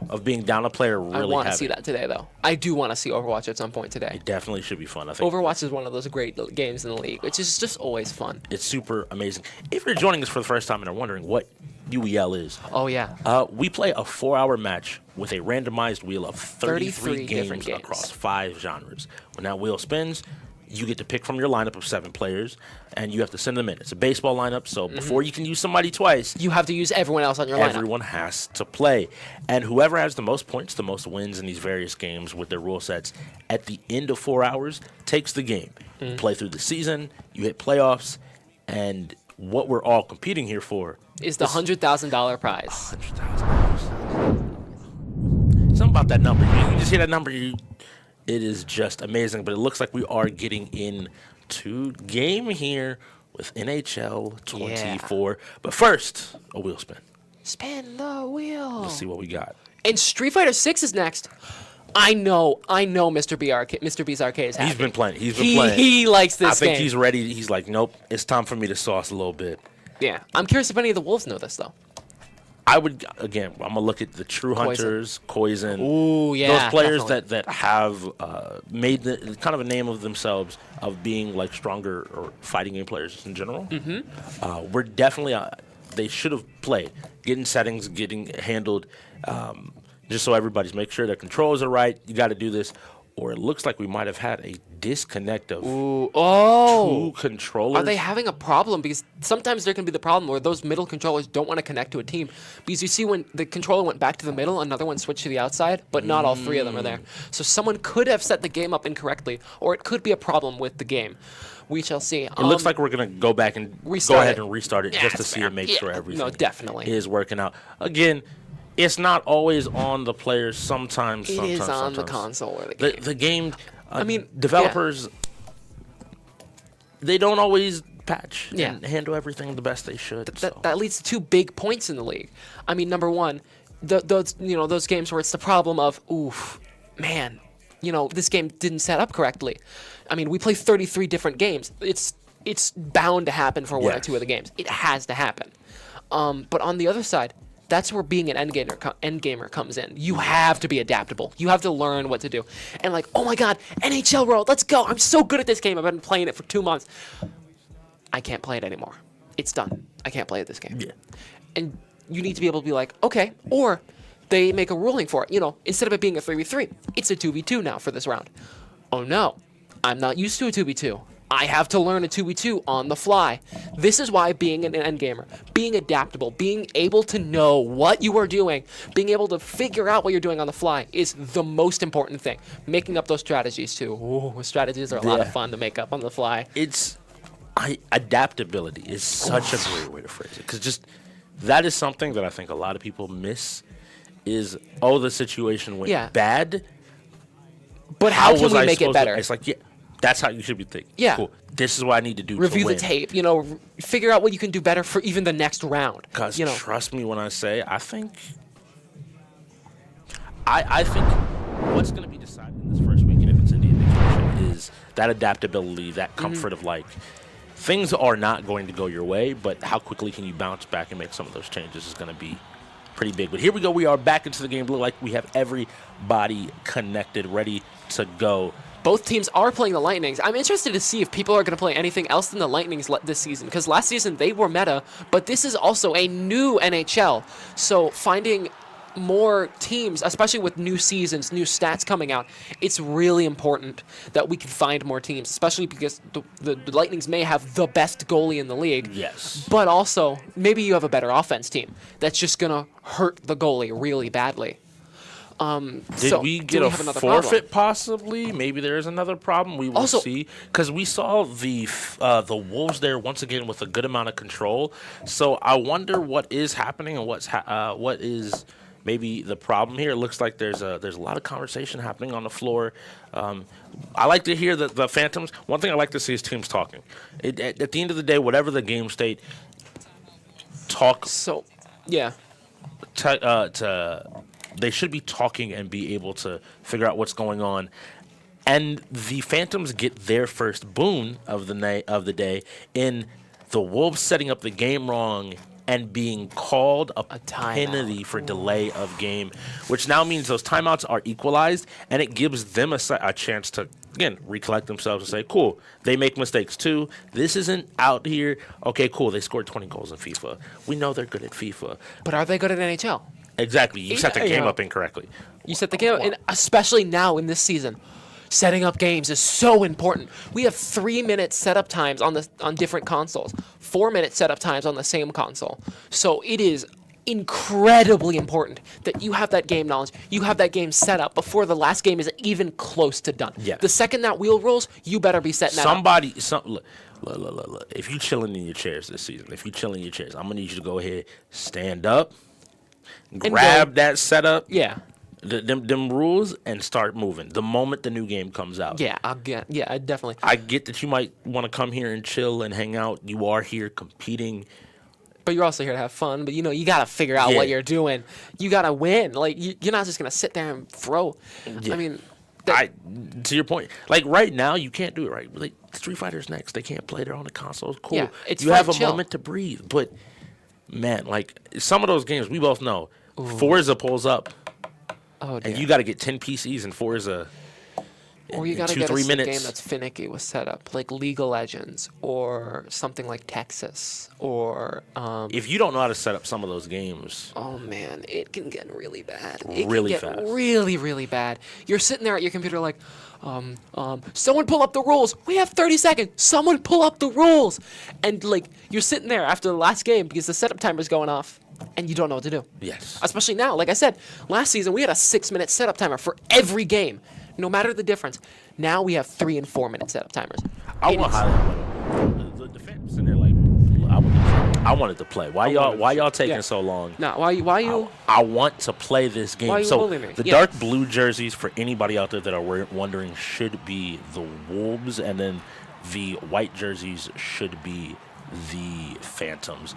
of being down a player really I want to heavy. see that today, though. I do want to see Overwatch at some point today. It definitely should be fun. I think Overwatch is one of those great games in the league, which is just always fun. it's super amazing. If you're joining us for the first time and are wondering what UEL is, Oh, yeah. we play a 4-hour match with a randomized wheel of 33 different games games. across 5 genres. When that wheel spins, you get to pick from your lineup of 7 players, and you have to send them in. It's a baseball lineup, so before you can use somebody twice, You have to use everyone else on your lineup. everyone has to play. And whoever has the most points, the most wins in these various games with their rule sets, at the end of 4 hours, takes the game. You play through the season, you hit playoffs, and what we're all competing here for Is the $100,000 prize. $100,000. Something about that number. You just hear that number, it is just amazing. But it looks like we are getting into game here with NHL 24. But first, a wheel spin. Spin the wheel. Let's see what we got. And Street Fighter 6 is next. I know Mr. B's Arcade is happy. He's been playing. He likes this I think game. he's ready. He's like, nope, it's time for me to sauce a little bit. Yeah. I'm curious if any of the Wolves know this, though. I would, again, I'm going to look at the True Hunters, Poison. Ooh, yeah. Those players definitely. that have made kind of a name of themselves of being like stronger or fighting game players in general. We're definitely, they should have played. Getting settings, getting handled, just so everybody's make sure their controls are right. You got to do this. or it looks like we might have had a disconnect of two controllers. Are they having a problem? Because sometimes there can be the problem where those middle controllers don't want to connect to a team. Because you see when the controller went back to the middle, another one switched to the outside, but not all three of them are there. So someone could have set the game up incorrectly, or it could be a problem with the game. We shall see. It looks like we're going to go back and Restart go ahead it. and restart it Yeah, just to that's see fair. and make Yeah. sure everything No, definitely. is working out. Again, it's not always on the players. Sometimes It is on the sometimes. console or the game. The game, I mean, developers, they don't always patch Yeah. and handle everything the best they should. so. That leads to 2 big points in the league. I mean, number one, those games where it's the problem of, oof, man, this game didn't set up correctly. I mean, we play 33 different games. It's bound to happen for one or Yes. two of the games. It has to happen. But on the other side, that's where being an endgamer comes in. You have to be adaptable. You have to learn what to do. And like, oh my God, NHL World, let's go. I'm so good at this game. I've been playing it for 2 months. I can't play it anymore. It's done. I can't play this game. Yeah. And you need to be able to be like, okay, or they make a ruling for it. Instead of it being a 3v3, it's a 2v2 now for this round. Oh no, I'm not used to a 2v2. I have to learn a 2v2 on the fly. This is why being an endgamer, being adaptable, being able to know what you are doing, being able to figure out what you're doing on the fly is the most important thing. Making up those strategies too. Ooh, strategies are a lot of Yeah. fun to make up on the fly. Adaptability is such a great way to phrase it, because that is something that I think a lot of people miss. Is the situation went bad. But how can was we I make it supposed to- better? It's like, yeah, that's how you should be thinking. Yeah. Cool. This is what I need to do. Review to the win. tape, figure out what you can do better for even the next round. Because trust me when I say, I think what's going to be decided in this first weekend, if it's Indian vacation, is that adaptability, that comfort of like, things are not going to go your way, but how quickly can you bounce back and make some of those changes is going to be pretty big. But here we go. We are back into the game. Look like we have everybody connected, ready to go. Both teams are playing the Lightnings. I'm interested to see if people are going to play anything else than the Lightnings this season, because last season they were meta, but this is also a new NHL. So finding more teams, especially with new seasons, new stats coming out, it's really important that we can find more teams, especially because the Lightnings may have the best goalie in the league. Yes. But also, maybe you have a better offense team that's just going to hurt the goalie really badly. Did we get a forfeit possibly? Maybe there's another problem. We will Also- see. Because we saw the Wolves there once again with a good amount of control. So I wonder what is happening and what is maybe the problem here. It looks like there's a lot of conversation happening on the floor. I like to hear the Phantoms. One thing I like to see is teams talking. At the end of the day, whatever the game state, talk So, yeah. they should be talking and be able to figure out what's going on. And the Phantoms get their first boon of the day in the Wolves setting up the game wrong and being called a penalty for delay of game, which now means those timeouts are equalized, and it gives them a chance to, again, recollect themselves and say, cool, they make mistakes too. This isn't out here. Okay, cool, they scored 20 goals in FIFA. We know they're good at FIFA. But are they good at NHL? Exactly. You set the game up incorrectly. You set the game up, and especially now in this season, setting up games is so important. We have 3-minute setup times on different consoles, 4-minute setup times on the same console. So it is incredibly important that you have that game knowledge, you have that game set up before the last game is even close to done. Yeah. The second that wheel rolls, you better be setting that up. Look. If you chilling in your chairs this season, I'm gonna need you to go ahead, stand up, grab that setup, Yeah. them rules, and start moving the moment the new game comes out. Yeah, definitely. I get that you might want to come here and chill and hang out. You are here competing. But you're also here to have fun. But, you got to figure out what you're doing. You got to win. Like, you're not just going to sit there and throw. Yeah. I mean, to your point, like right now, you can't do it right. Like Street Fighter's next. They can't play. They're on the console. It's cool. Yeah, it's you fun, have a chill. moment to breathe. But, man, like some of those games, we both know, Forza pulls up. oh, dear. And you got to get 10 PCs in Forza. Or you in gotta 2, get 3 a minutes. game that's finicky with setup, like League of Legends or something like Texas or. If you don't know how to set up some of those games, Oh man, it can get really bad. Really it can get fast. really, really bad. You're sitting there at your computer like, someone pull up the rules. We have 30 seconds. Someone pull up the rules. And like you're sitting there after the last game because the setup timer's going off and you don't know what to do. yes. Especially now, like I said, last season we had a 6-minute setup timer for every game, no matter the difference. Now we have 3 and 4-minute setup timers. I It want is- to highlight the defense in there like I wanted to play. Why y'all taking Yeah. so long? No, why you? I want to play this game. Why you So bullying me? the Yeah. dark blue jerseys, for anybody out there that are wondering, should be the Wolves, and then the white jerseys should be the Phantoms.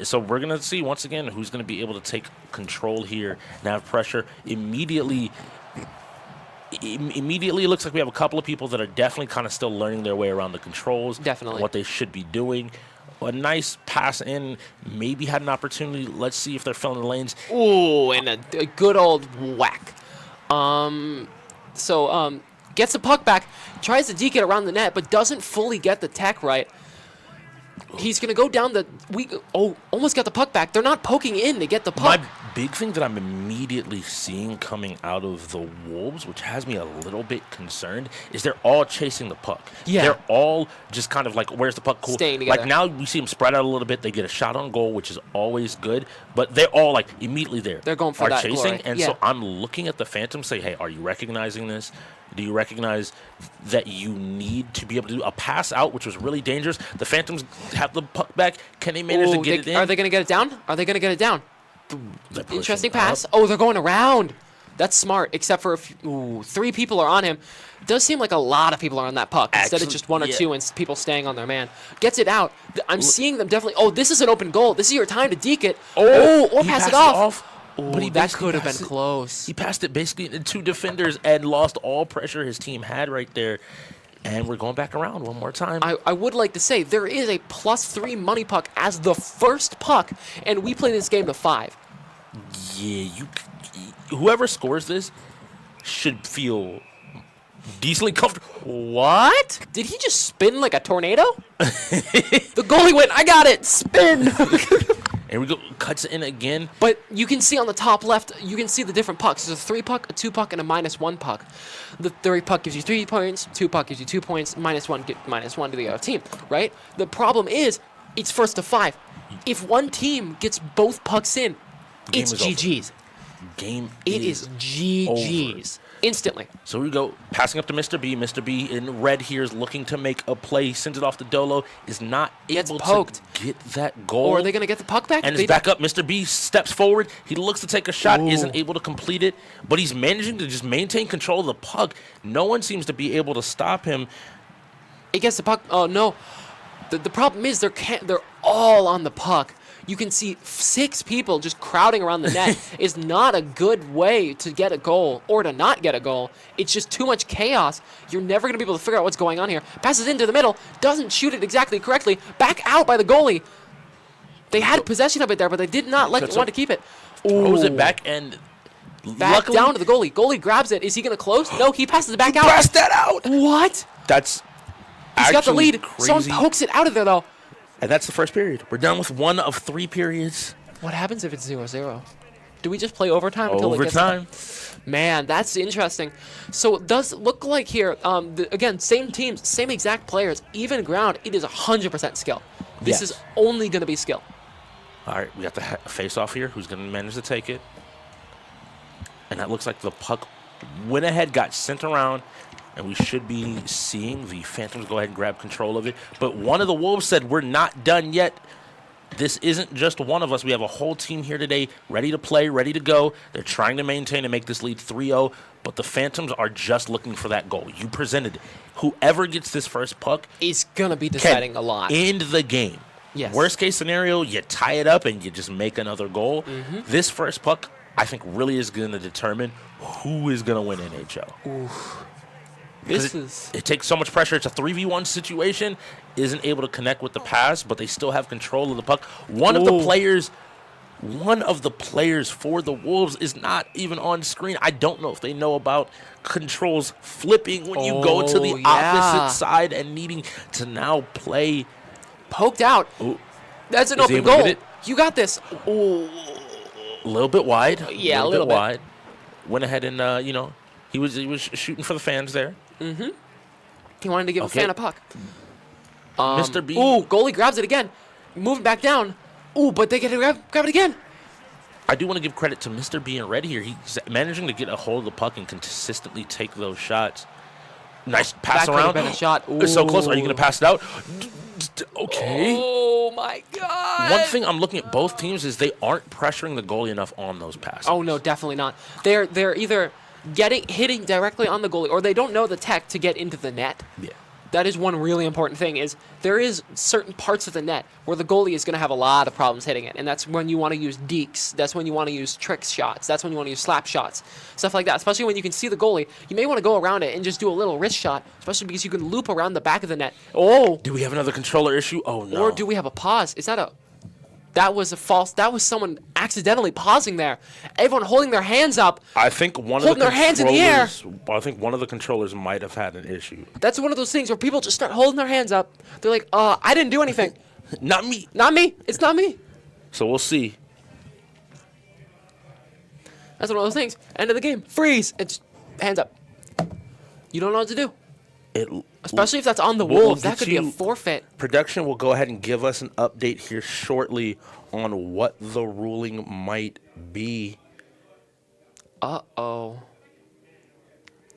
So we're gonna see once again who's gonna be able to take control here and have pressure immediately. Immediately, it looks like we have a couple of people that are definitely kind of still learning their way around the controls. Definitely. What they should be doing. A nice pass in, maybe had an opportunity. Let's see if they're filling the lanes. Ooh, and a good old whack. Gets the puck back, tries to deke it around the net, but doesn't fully get the tech right. He's gonna go down almost got the puck back. They're not poking in to get the puck. My big thing that I'm immediately seeing coming out of the Wolves, which has me a little bit concerned, is they're all chasing the puck. Yeah. They're all just kind of like, where's the puck? Cool. Staying together. Like now we see them spread out a little bit. They get a shot on goal, which is always good, but they're all like immediately there. They're going for are that chasing, glory. and Yeah. so I'm looking at the Phantoms, say, hey, are you recognizing this? Do you recognize that you need to be able to do a pass out, which was really dangerous? The Phantoms have the puck back. Can they manage to get it in? Are they going to get it down? Are they going to get it down? They're pushing Interesting up. pass. Oh, they're going around. That's smart, except for 3 people are on him. Does seem like a lot of people are on that puck instead of Actually, just 1 or yeah. 2 and people staying on their man. Gets it out. I'm seeing them definitely. Oh, this is an open goal. This is your time to deke it. Or he pass passed it off. But he that basically could have been passed it- close. He passed it basically into 2 defenders and lost all pressure his team had right there. And we're going back around one more time. I would like to say there is a +3 money puck as the first puck, and we play this game to 5. Yeah, whoever scores this should feel decently comfortable. What? Did he just spin like a tornado? The goalie went, I got it, spin. And we go, cuts it in again. But you can see on the top left, you can see the different pucks. There's a 3 puck, a 2 puck, and a -1 puck. The 3 puck gives you 3 points, 2 puck gives you 2 points, -1 get -1 to the other team, right? The problem is, it's first to 5. If one team gets both pucks in, game it's is over. GG's. Game It is GG's. Instantly. So we go, passing up to Mr. B. Mr. B in red here is looking to make a play. Sends it off to Dolo. Is not Gets able poked. to get that goal. Or are they going to get the puck back? And They it's back up. Mr. B steps forward. He looks to take a shot, isn't able to complete it, but he's managing to just maintain control of the puck. No one seems to be able to stop him. He gets the puck. Oh, no. The problem is they're all on the puck. You can see 6 people just crowding around the net is not a good way to get a goal or to not get a goal. It's just too much chaos. You're never going to be able to figure out what's going on here. Passes into the middle, doesn't shoot it exactly correctly. Back out by the goalie. They had possession of it there, but they did not want to keep it. Throws it back and Back luckily, down to the goalie. Goalie grabs it. Is he going to close? No, he passes it back out. Pass that out. What? That's He's got the actually lead. crazy. Someone pokes it out of there, though. And that's the first period. We're done with 1 of 3 periods. What happens if it's 0-0? Do we just play overtime until it gets... Overtime. Man, that's interesting. So it does look like here, again, same teams, same exact players, even ground. It is 100% skill. This Yes. is only going to be skill. All right, we got the face-off here. Who's going to manage to take it? And that looks like the puck went ahead, got sent around, and we should be seeing the Phantoms go ahead and grab control of it. But one of the Wolves said, we're not done yet. This isn't just one of us. We have a whole team here today ready to play, ready to go. They're trying to maintain and make this lead 3-0, but the Phantoms are just looking for that goal. You presented it. Whoever gets this first puck It's going to be can deciding a lot. end the game. Yes. Worst case scenario, you tie it up and you just make another goal. Mm-hmm. This first puck, I think, really is going to determine who is going to win NHL. It takes so much pressure. It's a 3v1 situation. Isn't able to connect with the pass, but they still have control of the puck. One of the players one of the players for the Wolves is not even on screen. I don't know if they know about controls flipping when you go to the Oh, yeah. opposite side and needing to now play. Poked out. Ooh, That's an Is he open able to goal. get it? You got this. Ooh. a little bit wide. Yeah, a little bit bit. wide. Went ahead and he was shooting for the fans there. He wanted to give Okay. a fan a puck. Mr. B. Ooh, goalie grabs it again. Moving back down. Ooh, but they get to grab it again. I do want to give credit to Mr. B in red here. He's managing to get a hold of the puck and consistently take those shots. Nice pass That could have around. been a shot. It's so close. Are you Ooh. going to pass it out? Okay. Oh my God. One thing I'm looking at both teams is they aren't pressuring the goalie enough on those passes. Oh no, definitely not. They're either hitting directly on the goalie, or they don't know the tech to get into the net. Yeah. That is one really important thing. Is there is certain parts of the net where the goalie is going to have a lot of problems hitting it, and that's when you want to use dekes. That's when you want to use trick shots. That's when you want to use slap shots, stuff like that. Especially when you can see the goalie, you may want to go around it and just do a little wrist shot, especially because you can loop around the back of the net. Oh, Do we have another controller issue? Oh, no. or do we have a pause? Is that a? That was a false. That was someone accidentally pausing there. Everyone holding their hands up. I think one of Holding the their hands in the air. I think one of the controllers might have had an issue. That's one of those things where people just start holding their hands up. They're like, I didn't do anything. Not me. Not me. It's not me. So we'll see. That's one of those things. End of the game. Freeze. It's hands up. You don't know what to do. Especially if that's on the We'll Wolves. That get could be a you- forfeit. Production will go ahead and give us an update here shortly on what the ruling might be. Uh-oh.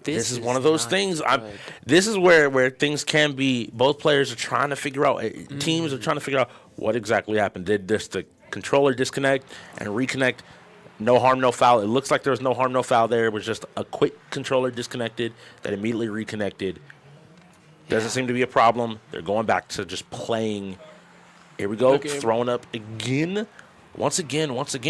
This is one of those not things. good. This is where things can be. Both players are trying to figure out. Teams are trying to figure out what exactly happened. Did the controller disconnect and reconnect? No harm, no foul. It looks like there was no harm, no foul there. It was just a quick controller disconnected that immediately reconnected. Doesn't seem to be a problem. They're going back to just playing. Here we go. Okay. Throwing up again. Once again,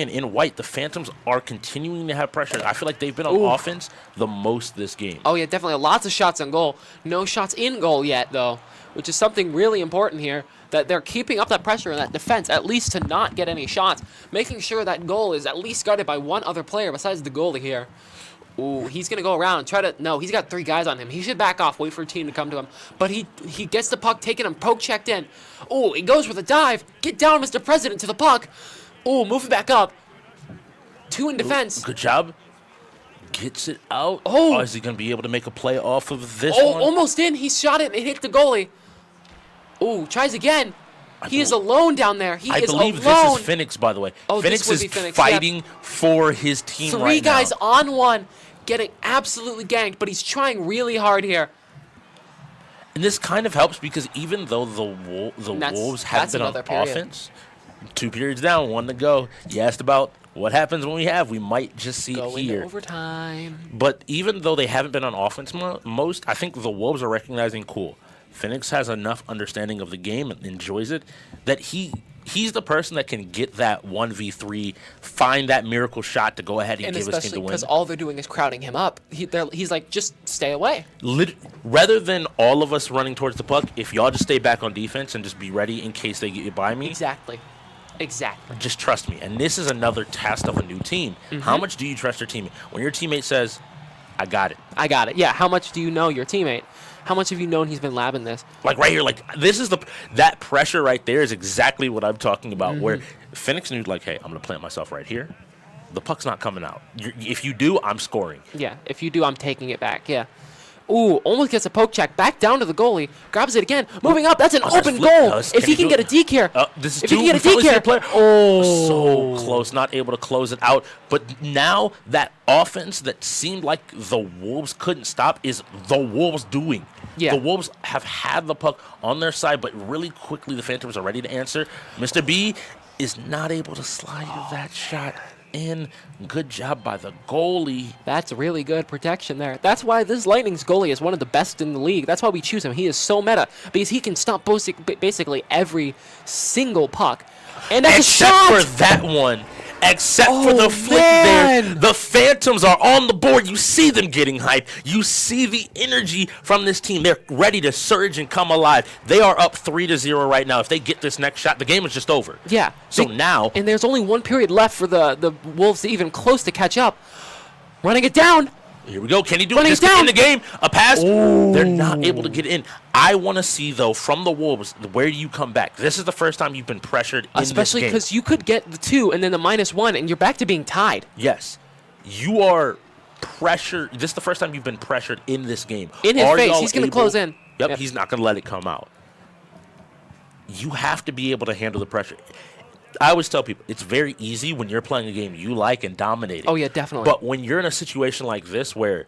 in white, the Phantoms are continuing to have pressure. I feel like they've been on offense the most this game. Oh, yeah, definitely. Lots of shots on goal. No shots in goal yet, though, which is something really important here, that they're keeping up that pressure and that defense, at least to not get any shots, making sure that goal is at least guarded by one other player besides the goalie here. Ooh, he's going to go around and try to... No, he's got 3 guys on him. He should back off, wait for a team to come to him. But he gets the puck, taking him, poke checked in. Ooh, he goes for the dive. Get down, Mr. President, to the puck. Ooh, moving back up. 2 in defense. Good job. Gets it out. Oh. Is he going to be able to make a play off of this Oh, one? almost in. He shot it and hit the goalie. Ooh, tries again. He is alone down there. He I is believe alone. this is Phoenix, by the way. Oh, this Phoenix would is be Phoenix, fighting for his team 3 right guys now. on one, getting absolutely ganked, but he's trying really hard here. And this kind of helps because even though the That's- Wolves have that's been on another period. offense, 2 periods down, 1 to go. You asked about what happens when we might just see Go it into here. overtime. But even though they haven't been on offense most, I think the Wolves are recognizing, cool, Phoenix has enough understanding of the game and enjoys it that he's the person that can get that 1v3, find that miracle shot to go ahead and give his team especially the win. because all they're doing is crowding him up. He's like, just stay away. Rather than all of us running towards the puck, if y'all just stay back on defense and just be ready in case they get by me, Exactly. just trust me. And this is another test of a new team. How much do you trust your teammate? When your teammate says, I got it. I got it. Yeah, how much do you know your teammate? How much have you known he's been labbing this? Like right here, like this is that pressure right there is exactly what I'm talking about. Where Phoenix knew, like, hey, I'm gonna plant myself right here. The puck's not coming out. If you do, I'm scoring. Yeah, if you do, I'm taking it back. Yeah. Ooh, almost gets a poke check. Back down to the goalie. Grabs it again. Moving up. That's an open flip. goal. Does- If can he he can do get a it? deke here. This is if he two. can get a We finally deke see here. a player. Oh. So close, not able to close it out. But now that offense that seemed like the Wolves couldn't stop is the Wolves doing. Yeah. The Wolves have had the puck on their side, but really quickly the Phantoms are ready to answer. Mr. B is not able to slide that shot in. Good job by the goalie. That's really good protection there. That's why this Lightning's goalie is one of the best in the league. That's why we choose him. He is so meta because he can stop basically every single puck. And that's Except a shot. for that one. Except for the flick there. The Phantoms are on the board. You see them getting hyped. You see the energy from this team. They're ready to surge and come alive. They are up 3-0 right now. If they get this next shot, the game is just over. Yeah. So now. And there's only 1 period left for the Wolves to even close to catch up. Running it down. Here we go. Can he do it? This could end the game. A pass. Ooh. They're not able to get in. I want to see, though, from the Wolves, where do you come back? This is the first time you've been pressured in this game. Especially because you could get the 2 and then the -1, and you're back to being tied. Yes. You are pressured. This is the first time you've been pressured in this game. In his face. He's going to close in. Yep, he's not going to let it come out. You have to be able to handle the pressure. I always tell people, it's very easy when you're playing a game you like and dominating. Oh, yeah, definitely. But when you're in a situation like this where,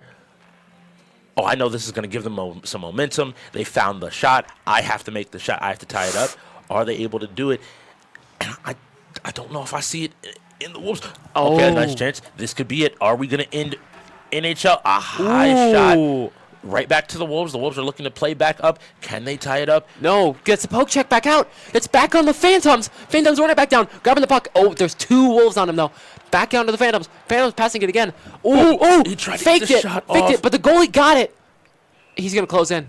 I know this is going to give them some momentum. They found the shot. I have to make the shot. I have to tie it up. Are they able to do it? And I don't know if I see it in the Wolves. Oh. Okay, nice chance. This could be it. Are we going to end NHL? A high shot. Right back to the Wolves. The Wolves are looking to play back up. Can they tie it up? No. Gets the poke check back out. It's back on the Phantoms. Phantoms running it back down. Grabbing the puck. Oh, there's 2 Wolves on him, though. Back down to the Phantoms. Phantoms passing it again. Ooh. He tried to faked get the it. shot Faked off. it, but the goalie got it. He's going to close in.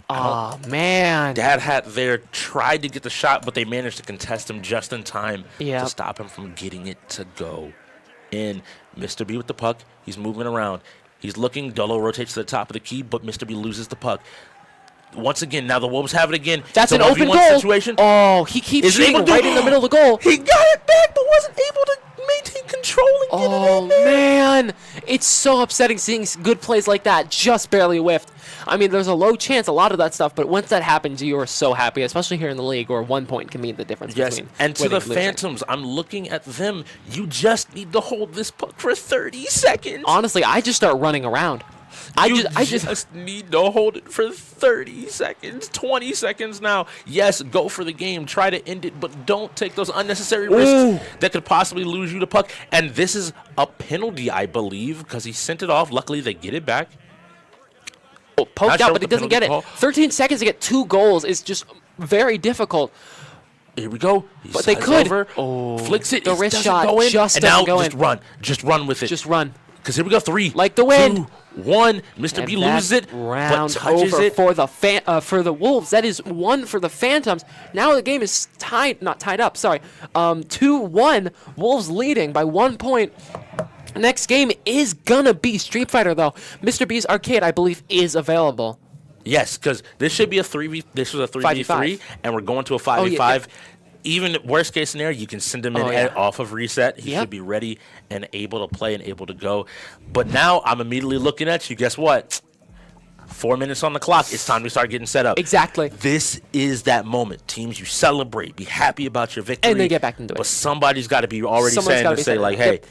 Oh, man. Dad Hat there tried to get the shot, but they managed to contest him just in time Yep. to stop him from getting it to go in. Mr. B with the puck. He's moving around. He's looking. Dolo rotates to the top of the key, but Mr. B loses the puck. Once again, now the Wolves have it again. That's It's an a open 1v1 goal. situation. Oh, he keeps Is he shooting able to right in the middle of the goal. He got it back, but wasn't able to maintain control and get it in there. Man. It's so upsetting seeing good plays like that just barely whiffed. I mean, there's a low chance, a lot of that stuff, but once that happens, you are so happy, especially here in the league, where 1 point can mean the difference Yes, between and to winning the and losing. Phantoms, I'm looking at them. You just need to hold this puck for 30 seconds. Honestly, I just start running around. I You just need to hold it for 30 seconds, 20 seconds now. Yes, go for the game. Try to end it, but don't take those unnecessary risks that could possibly lose you the puck. And this is a penalty, I believe, because he sent it off. Luckily, they get it back. poked Not out, sure but what he the doesn't get it. penalty call. 13 seconds to get 2 goals is just very difficult. Here we go. He But they slides could. Over, Oh, flicks it. the It wrist doesn't shot go in, just and doesn't now go just in. run. Just run with it. Just run. Because here we go. 3, Like the wind. 2, 1. Mr. And B that loses it, but round touches over it. for the Wolves. That is 1 for the Phantoms. Now the game is not tied up. Sorry, 2-1. Wolves leading by 1 point. Next game is gonna be Street Fighter though. Mr. B's Arcade, I believe, is available. Yes, because this should be a 3v. This was a 3v3, and we're going to a 5v5. Even worst case scenario, you can send him in off of reset. He should be ready and able to play and able to go. But now I'm immediately looking at you. Guess what? 4 minutes on the clock. It's time to start getting set up. Exactly. This is that moment. Teams, you celebrate. Be happy about your victory. And they get back into it. But somebody's got to be already Someone's saying gotta to be say, saying, like, hey, yep.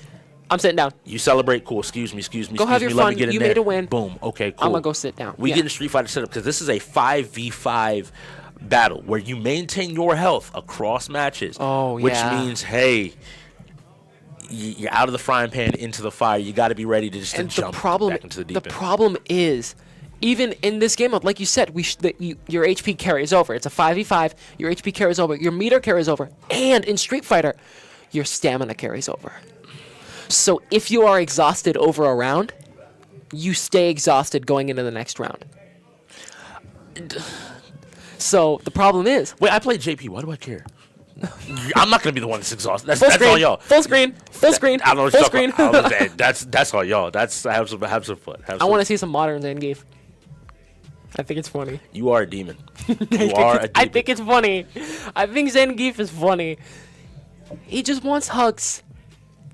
I'm sitting down. you celebrate. Cool. Excuse me. Go have your Let me fun. get in You there. made a win. Boom. Okay, cool. I'm gonna go sit down. We Yeah. get in Street Fighter setup because this is a 5v5 battle where you maintain your health across matches. Oh, which yeah. means, hey, you're out of the frying pan into the fire. You got to be ready to just And jump the problem, back into the deep end. problem is, even in this game mode, like you said, your HP carries over. It's a 5v5. Your HP carries over. Your meter carries over. And in Street Fighter, your stamina carries over. So if you are exhausted over a round, you stay exhausted going into the next round. So the problem is, Wait, I played JP. Why do I care? I'm not gonna be the one that's exhausted. That's, full that's screen, all y'all. full screen, full screen, I don't know what full you're screen. talking about. I don't know, that's all y'all. That's have some fun. I want to see some modern Zangief. I think it's funny. You are a demon. You are a demon. I think it's funny. I think Zangief is funny. He just wants hugs.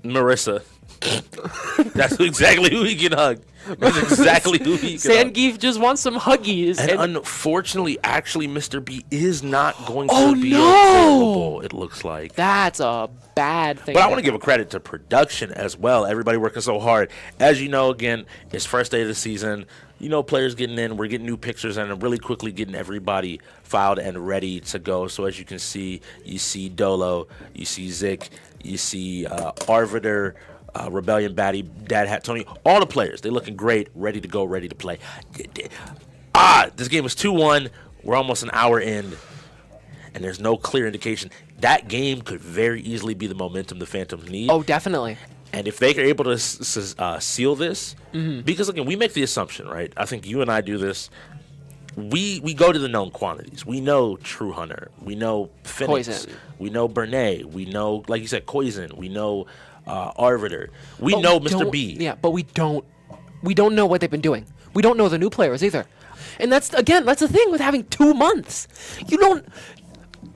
Marissa. That's exactly who he can hug. That's exactly who he can hug. Zangief just wants some huggies. And unfortunately, actually, Mr. B is not going Oh, to be no! available, it looks like. That's a bad thing. But I want to give a credit to production as well. Everybody working so hard. As you know, again, it's first day of the season. You know, players getting in. We're getting new pictures and really quickly getting everybody filed and ready to go. So as you can see, you see Dolo, you see Zik, you see Arvider, Rebellion Batty, Dad Hat Tony, all the players. They're looking great, ready to go, ready to play. This game is 2-1. We're almost an hour in, and there's no clear indication. that game could very easily be the momentum the Phantoms need. Oh, definitely. And if they are able to seal this, because again, we make the assumption, right? I think you and I do this. We go to the known quantities. We know True Hunter. We know Phoenix. Poison. We know Bernay. We know, like you said, Poison. We know Arbiter. We know Mr. B. Yeah, but we don't know what they've been doing. We don't know the new players either. And that's the thing with having 2 months. You don't.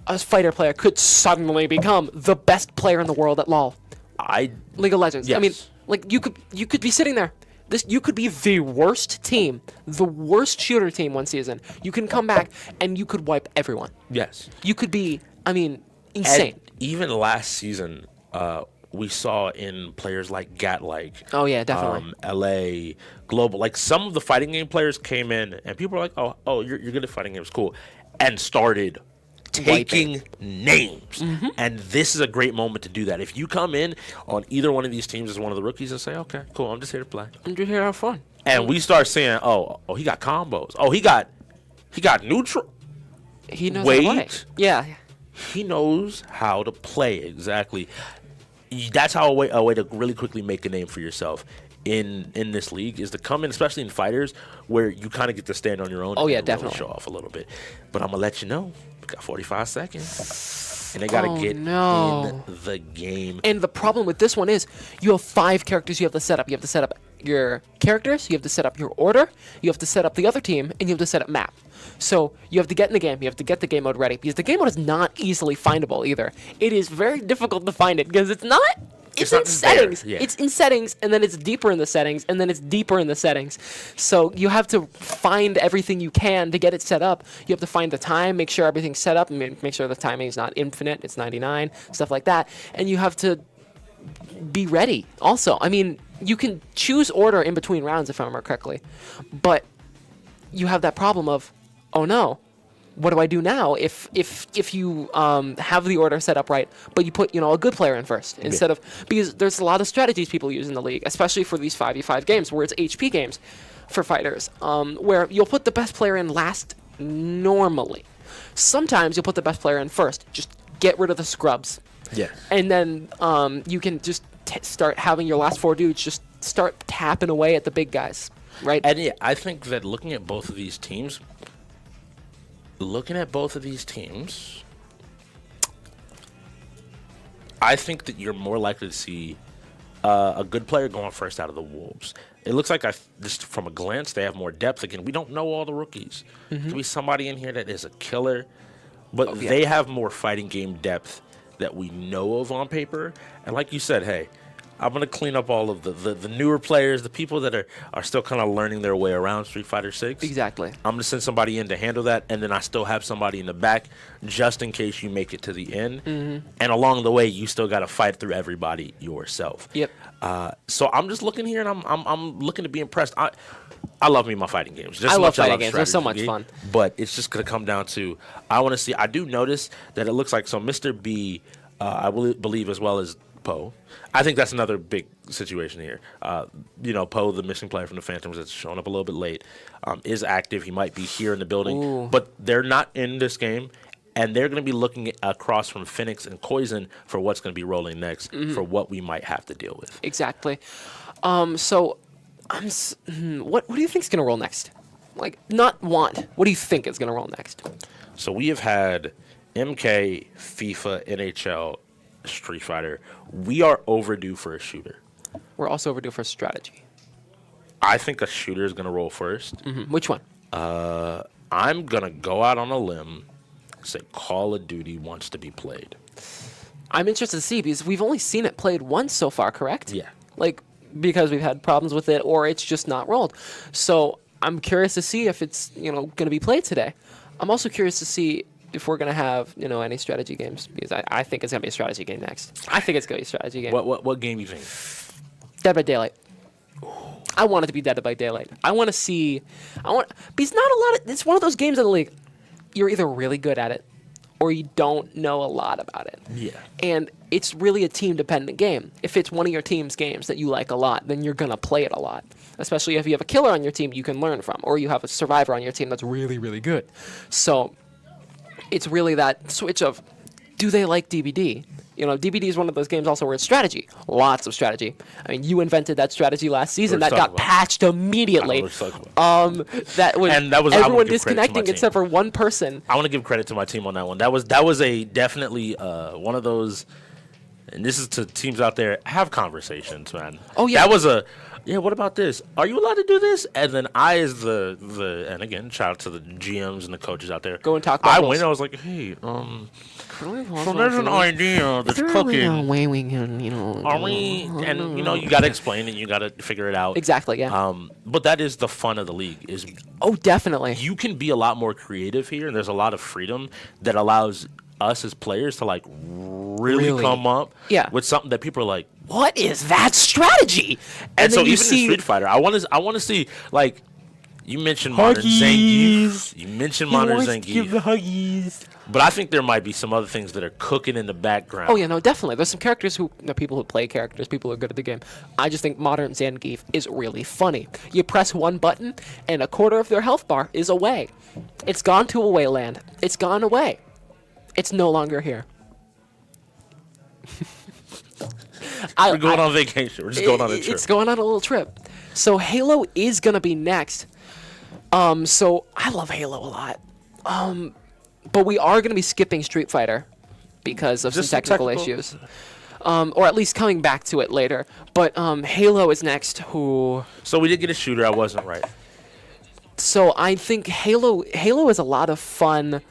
A fighter player could suddenly become the best player in the world at LoL. League of Legends. Yes. I mean, like you could be sitting there. You could be the worst team, the worst shooter team one season. You can come back and you could wipe everyone. Yes. You could be, insane. And even last season, we saw in players like Gat-like. Oh yeah, definitely. LA, Global. Like some of the fighting game players came in and people were like, oh, you're good at fighting games, cool. And started taking names. And this is a great moment to do that. If you come in on either one of these teams as one of the rookies and say, okay, cool, I'm just here to play. I'm just here to have fun. And we start saying, oh, he got combos. Oh, he got neutral. He knows how to play. Yeah. He knows how to play, exactly. That's how a way to really quickly make a name for yourself in this league is to come in, especially in fighters, where you kind of get to stand on your own. Oh, yeah, and definitely. really show off a little bit. But I'm going to let you know, we got 45 seconds. And they got to get in the game. And the problem with this one is you have 5 characters you have to set up. You have to set up your characters, you have to set up your order, you have to set up the other team, and you have to set up map. So you have to get in the game, you have to get the game mode ready, because the game mode is not easily findable either. It is very difficult to find it, because it's in settings. Yeah. It's in settings, and then it's deeper in the settings, and then it's deeper in the settings. So you have to find everything you can to get it set up. You have to find the time, make sure everything's set up, and make sure the timing is not infinite, it's 99, stuff like that. And you have to be ready also. I mean, you can choose order in between rounds if I remember correctly, but you have that problem of, oh no, what do I do now if you have the order set up right, but you put a good player in first instead of, because there's a lot of strategies people use in the league, especially for these 5v5 games where it's HP games for fighters, where you'll put the best player in last normally. Sometimes you'll put the best player in first. Just get rid of the scrubs. Yeah. And then you can just start having your last 4 dudes just start tapping away at the big guys, right? And yeah, I think that looking at both of these teams, I think that you're more likely to see a good player going first out of the Wolves. It looks like just from a glance, they have more depth. Again, we don't know all the rookies. There could be somebody in here that is a killer, but they have more fighting game depth that we know of on paper. And like you said, hey, I'm going to clean up all of the newer players, the people that are still kind of learning their way around Street Fighter 6. Exactly. I'm going to send somebody in to handle that, and then I still have somebody in the back just in case you make it to the end. And along the way, you still got to fight through everybody yourself. Yep. So I'm just looking here, and I'm looking to be impressed. I love me my fighting games. Just I as love much fighting games. They're so much strategy, fun. But it's just going to come down to, I want to see. I do notice that it looks like, so Mr. B, I believe as well as Poe. I think that's another big situation here. Poe, the missing player from the Phantoms that's shown up a little bit late, is active. He might be here in the building, but they're not in this game, and they're going to be looking across from Phoenix and Poison for what's going to be rolling next, for what we might have to deal with. Exactly. So, what do you think is going to roll next? Like, not want. What do you think is going to roll next? So we have had MK, FIFA, NHL, Street Fighter. We are overdue for a shooter. We're also overdue for a strategy. I think a shooter is going to roll first. Which one? I'm going to go out on a limb and say Call of Duty wants to be played. I'm interested to see, because we've only seen it played once so far, correct? Yeah. Like, because we've had problems with it, or it's just not rolled. So I'm curious to see if it's, going to be played today. I'm also curious to see if we're going to have, any strategy games, because I think it's going to be a strategy game next. I think it's going to be a strategy game. What game do you think? Dead by Daylight. I want it to be Dead by Daylight. I want to see, because not a lot of, it's one of those games in the league, you're either really good at it, or you don't know a lot about it. Yeah. And it's really a team-dependent game. If it's one of your team's games that you like a lot, then you're going to play it a lot. Especially if you have a killer on your team you can learn from, or you have a survivor on your team that's really, really good. So it's really that switch of, do they like DBD? You know, DBD is one of those games also where it's strategy. Lots of strategy. I mean, you invented that strategy last season. That got patched immediately. That was, and that was everyone disconnecting except for one person. I want to give credit to my team on that one. That was a definitely one of those. And this is to teams out there, have conversations, man. Oh, yeah. That was what about this? Are you allowed to do this? And then I, as the and again, shout out to the GMs and the coaches out there. Go and talk about I rules. went, I was like, hey, so there's an idea that's cooking. Way we can, you know. Are we? And, you know, you got to explain it. You got to figure it out. Exactly, yeah. But that is the fun of the league. Is Oh, definitely. you can be a lot more creative here, and there's a lot of freedom that allows us as players to, like, really come up with something that people are like, what is that strategy? and so then you even see in Street Fighter, I want to see, like, you mentioned Modern Zangief. You mentioned Modern Zangief. huggies. But I think there might be some other things that are cooking in the background. Oh, yeah, no, definitely. There's some characters people who play characters, people who are good at the game. I just think Modern Zangief is really funny. You press one button, and a quarter of their health bar is away. It's gone to away land. It's gone away. It's no longer here. We're going on vacation. We're just going on a trip. It's going on a little trip. So Halo is going to be next. So I love Halo a lot. But we are going to be skipping Street Fighter because of some technical issues. Or at least coming back to it later. But Halo is next. So we did get a shooter. I wasn't right. So I think Halo is a lot of fun.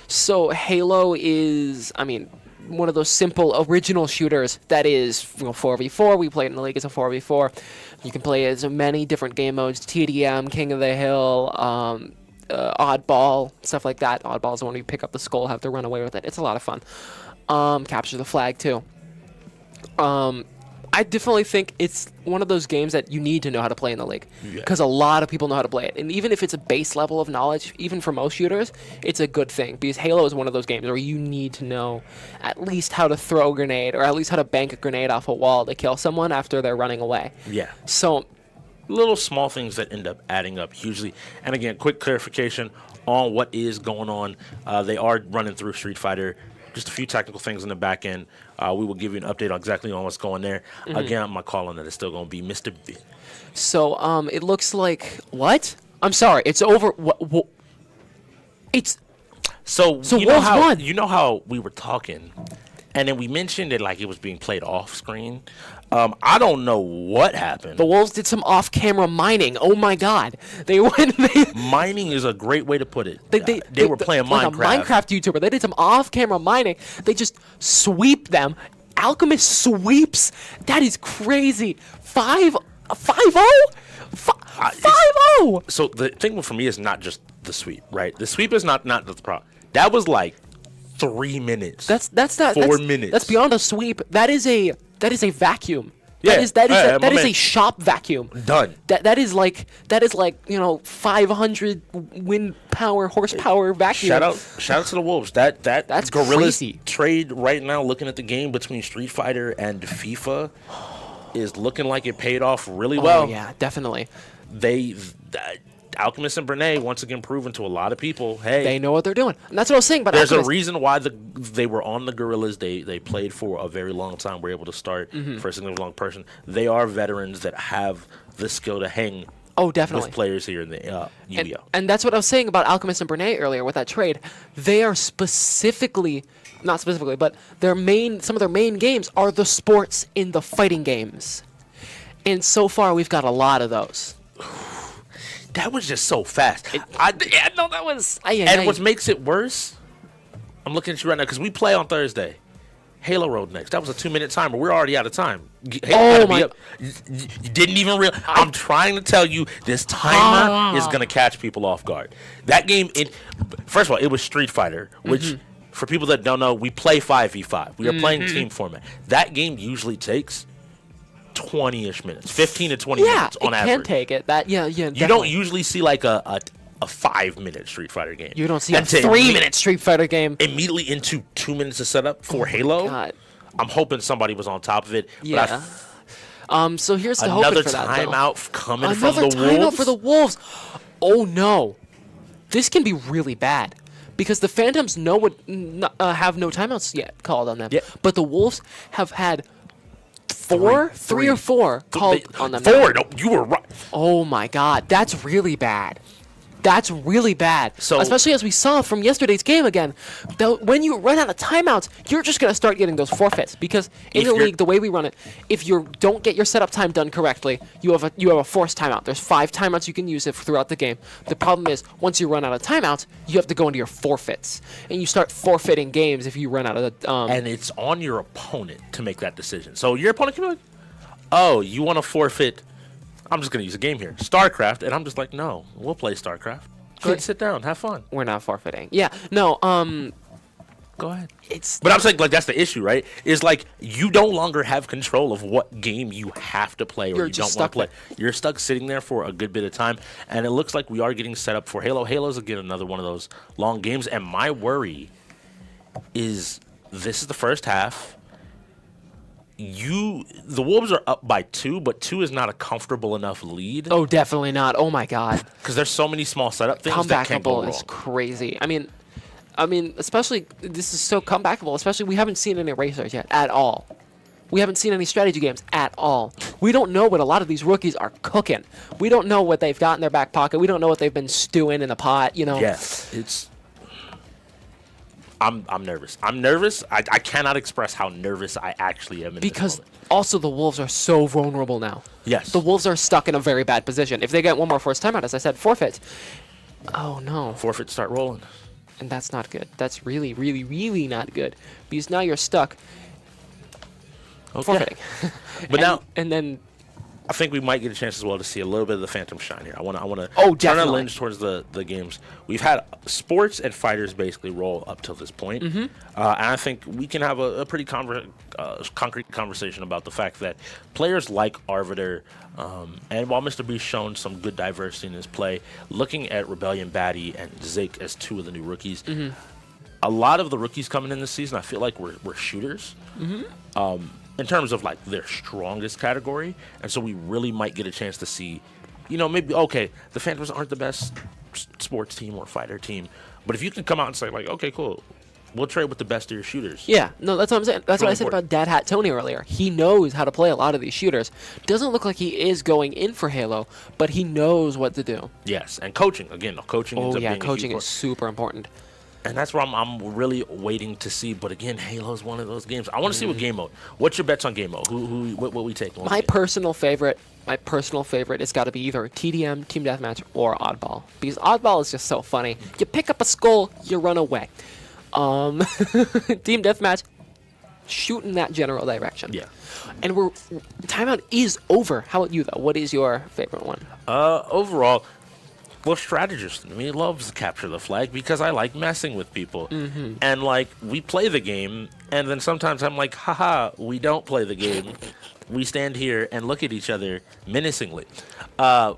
So Halo is, I mean, one of those simple original shooters that is 4v4. We play it in the league as a 4v4. You can play as many different game modes: TDM, King of the Hill, Oddball, stuff like that. Oddball is the one where you pick up the skull, have to run away with it. It's a lot of fun. Capture the flag too. I definitely think it's one of those games that you need to know how to play in the league because a lot of people know how to play it. And even if it's a base level of knowledge, even for most shooters, it's a good thing because Halo is one of those games where you need to know at least how to throw a grenade or at least how to bank a grenade off a wall to kill someone after they're running away. Yeah. So little small things that end up adding up hugely. And again, quick clarification on what is going on. They are running through Street Fighter. Just a few technical things in the back end. We will give you an update on exactly on what's going there. Again, my call on that is still going to be Mr. B. So it looks like what? I'm sorry. It's over. What? It's so you Wolves won. You know how we were talking, and then we mentioned it like it was being played off screen. I don't know what happened. The Wolves did some off-camera mining. Oh my God! They went. Mining is a great way to put it. They were playing like Minecraft. A Minecraft YouTuber. They did some off-camera mining. They just sweep them. Alchemist sweeps. That is crazy. 5-0. 5-0. So the thing for me is not just the sweep, right? The sweep is not the problem. That was like 3 minutes. That's not 4 minutes. That's beyond a sweep. That is a vacuum. Yeah. That is a shop vacuum. Done. That is like 500 wind power horsepower vacuum. Shout out to the Wolves. That's Guerrilla's crazy. Trade right now. Looking at the game between Street Fighter and FIFA, is looking like it paid off really well. Oh yeah, definitely. Alchemist and Brene once again proven to a lot of people, hey, they know what they're doing. And that's what I was saying about there's Alchemist. a reason why they were on the Guerrillas. They played for a very long time. Were able to start for a significant long person. They are veterans that have the skill to hang. Oh, definitely. With players here in the UBO. And that's what I was saying about Alchemist and Brene earlier with that trade. They are specifically, not specifically, but some of their main games are the sports in the fighting games. And so far, we've got a lot of those. That was just so fast. That was. And what makes it worse, I'm looking at you right now because we play on Thursday. Halo Road next. That was a 2-minute timer. We're already out of time. Halo my! You didn't even realize. I'm trying to tell you, this timer is gonna catch people off guard. That game. First of all, it was Street Fighter, which for people that don't know, we play 5v5. We are playing team format. That game usually takes 20-ish minutes, 15 to 20 minutes on average. Yeah, it can take it. You don't usually see like a 5-minute Street Fighter game. You don't see a 3-minute Street Fighter game. Immediately into 2 minutes of setup for Halo. God. I'm hoping somebody was on top of it. Yeah. So here's the hoping another for that. timeout coming from Another the Wolves. timeout for the Wolves. Oh no, this can be really bad because the Phantoms have no timeouts yet called on them. Yeah. But the Wolves have had three or four called on them. Four. No, you were right. Oh my God, that's really bad. That's really bad. So- especially as we saw from yesterday's game again, when you run out of timeouts, you're just gonna start getting those forfeits because in If the you're- league, the way we run it, if you don't get your setup time done correctly, you have a forced timeout. There's 5 timeouts you can use it throughout the game. The problem is once you run out of timeouts, you have to go into your forfeits, and you start forfeiting games if you run out of the. And it's on your opponent to make that decision. So your opponent can be like, "Oh, you want to forfeit? I'm just going to use a game here, StarCraft," and I'm just like, "No, we'll play StarCraft. Go ahead, sit down, have fun. We're not forfeiting. Yeah, no. Go ahead." It's. But I'm saying, like, that's the issue, right? Is like you no longer have control of what game you have to play or You're you just don't want to play. stuck You're stuck sitting there for a good bit of time, and it looks like we are getting set up for Halo. Halo's again another one of those long games, and my worry is this is the first half. The Wolves are up by 2, but 2 is not a comfortable enough lead Oh, definitely not. Oh my God. because there's so many small setup things that can go Comebackable wrong. is crazy. I mean, especially this is so comebackable. Especially we haven't seen any racers yet at all. We haven't seen any strategy games at all. We don't know what a lot of these rookies are cooking. We don't know what they've got in their back pocket. We don't know what they've been stewing in the pot. You know. Yes, it's. I'm nervous. I'm nervous. I cannot express how nervous I actually am in Because this moment. also the Wolves are so vulnerable now. Yes. The Wolves are stuck in a very bad position. If they get one more first timeout, as I said, forfeit. Oh no. Forfeit, start rolling. And that's not good. That's really, really, really not good. Because now you're stuck Okay. forfeiting. But now and then I think we might get a chance as well to see a little bit of the Phantom shine here. I want to Oh, turn our definitely. lens towards the games. We've had sports and fighters basically roll up till this point. Mm-hmm. And I think we can have a pretty concrete conversation about the fact that players like Arbiter, and while Mr. B's shown some good diversity in his play, looking at Rebellion Batty and Zake as 2 of the new rookies, Mm-hmm. a lot of the rookies coming in this season, I feel like we're shooters. In terms of like their strongest category, and so we really might get a chance to see, maybe okay, the Phantoms aren't the best sports team or fighter team, but if you can come out and say like, okay, cool, we'll trade with the best of your shooters. yeah, no, that's what I'm saying. That's what Really I said important. about Dad Hat Tony earlier. He knows how to play a lot of these shooters. Doesn't look like he is going in for Halo, but he knows what to do. Yes, and coaching again. Coaching. ends Oh up yeah, being a coaching huge is super important. and that's where I'm really waiting to see. But again, Halo's one of those games. I want to see what game mode. What's your bets on game mode? What we take? My personal favorite has got to be either TDM, Team Deathmatch, or Oddball. Because Oddball is just so funny. You pick up a skull, you run away. Team Deathmatch, shoot in that general direction. Yeah. And timeout is over. How about you though? What is your favorite one? Overall, well, strategist in me loves to capture the flag because I like messing with people. Mm-hmm. And like we play the game, and then sometimes I'm like, haha, we don't play the game. We stand here and look at each other menacingly.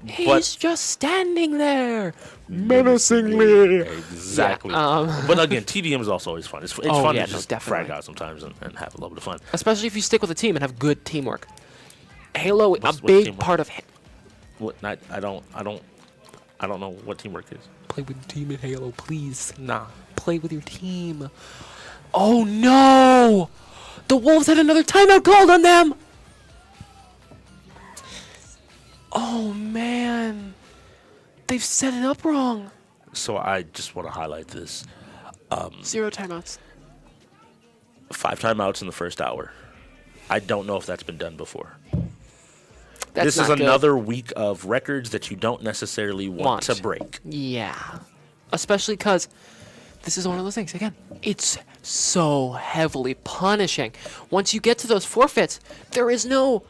He's just standing there. menacingly. Exactly. Yeah, but again, TDM is also always fun. It's Oh, fun yeah, to no, just definitely. frag out sometimes and have a little bit of fun. Especially if you stick with a team and have good teamwork. Halo, What's a big teamwork? part of What? I don't know what teamwork is. play with your team in Halo, please. Nah. Play with your team. Oh no! The Wolves had another timeout called on them! Oh man. They've set it up wrong. So I just want to highlight this. 0 timeouts. 5 timeouts in the first hour. I don't know if that's been done before. That's This is not good. another week of records that you don't necessarily want Want. to break. Yeah. Especially because this is one of those things, again, it's so heavily punishing. Once you get to those forfeits, there is no,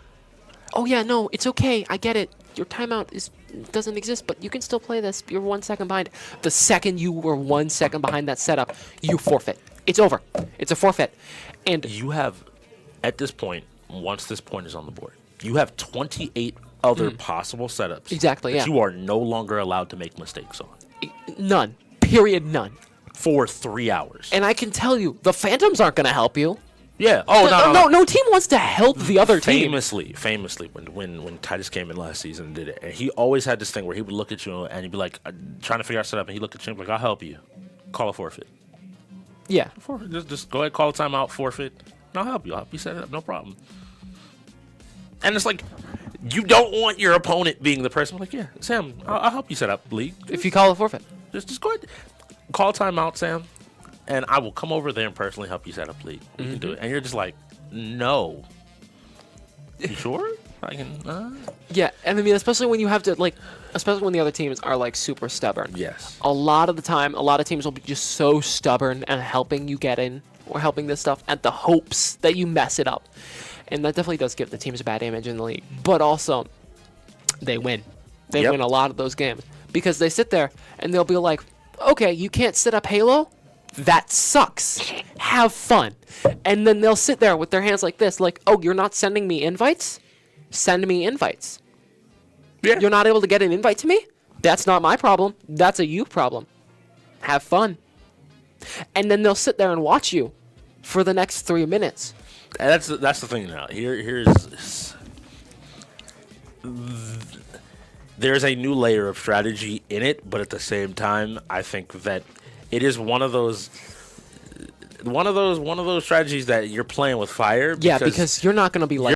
oh yeah, no, it's okay, I get it. Your timeout doesn't exist, but you can still play this. You're 1 second behind. The second you were 1 second behind that setup, you forfeit. It's over. It's a forfeit. And You have, at this point, once this point is on the board, you have 28 other possible setups. Exactly, that yeah. you are no longer allowed to make mistakes on none. Period, none. for 3 hours. And I can tell you, the Phantoms aren't going to help you. Yeah. Oh, no. No team wants to help the other team. Famously, when Titus came in last season and did it, and he always had this thing where he would look at you and he'd be like, trying to figure out setup, and he'd look at you and be like, I'll help you. call a forfeit. Yeah. Forfeit. Just go ahead, call a timeout, forfeit, and I'll help you. I'll help you set it up, no problem. And it's like, you don't want your opponent being the person like, yeah, Sam, I'll help you set up league. If you call a forfeit. Just go ahead, call timeout, Sam, and I will come over there and personally help you set up league. We can do it. And you're just like, no. You sure? I can. Yeah, and I mean, especially when you have to especially when the other teams are like super stubborn. Yes. A lot of the time, a lot of teams will be just so stubborn and helping you get in or helping this stuff at the hopes that you mess it up, and that definitely does give the teams a bad image in the league. But also, they win. They win a lot of those games because they sit there and they'll be like, "Okay, you can't set up Halo. That sucks. Have fun." And then they'll sit there with their hands like this, like, "Oh, you're not sending me invites? Send me invites. Yeah. You're not able to get an invite to me? That's not my problem. That's a you problem. Have fun." And then they'll sit there and watch you for the next 3 minutes. And that's the thing now. Here's there's a new layer of strategy in it, but at the same time, I think that it is one of those strategies that you're playing with fire. Yeah, because you're not going to be like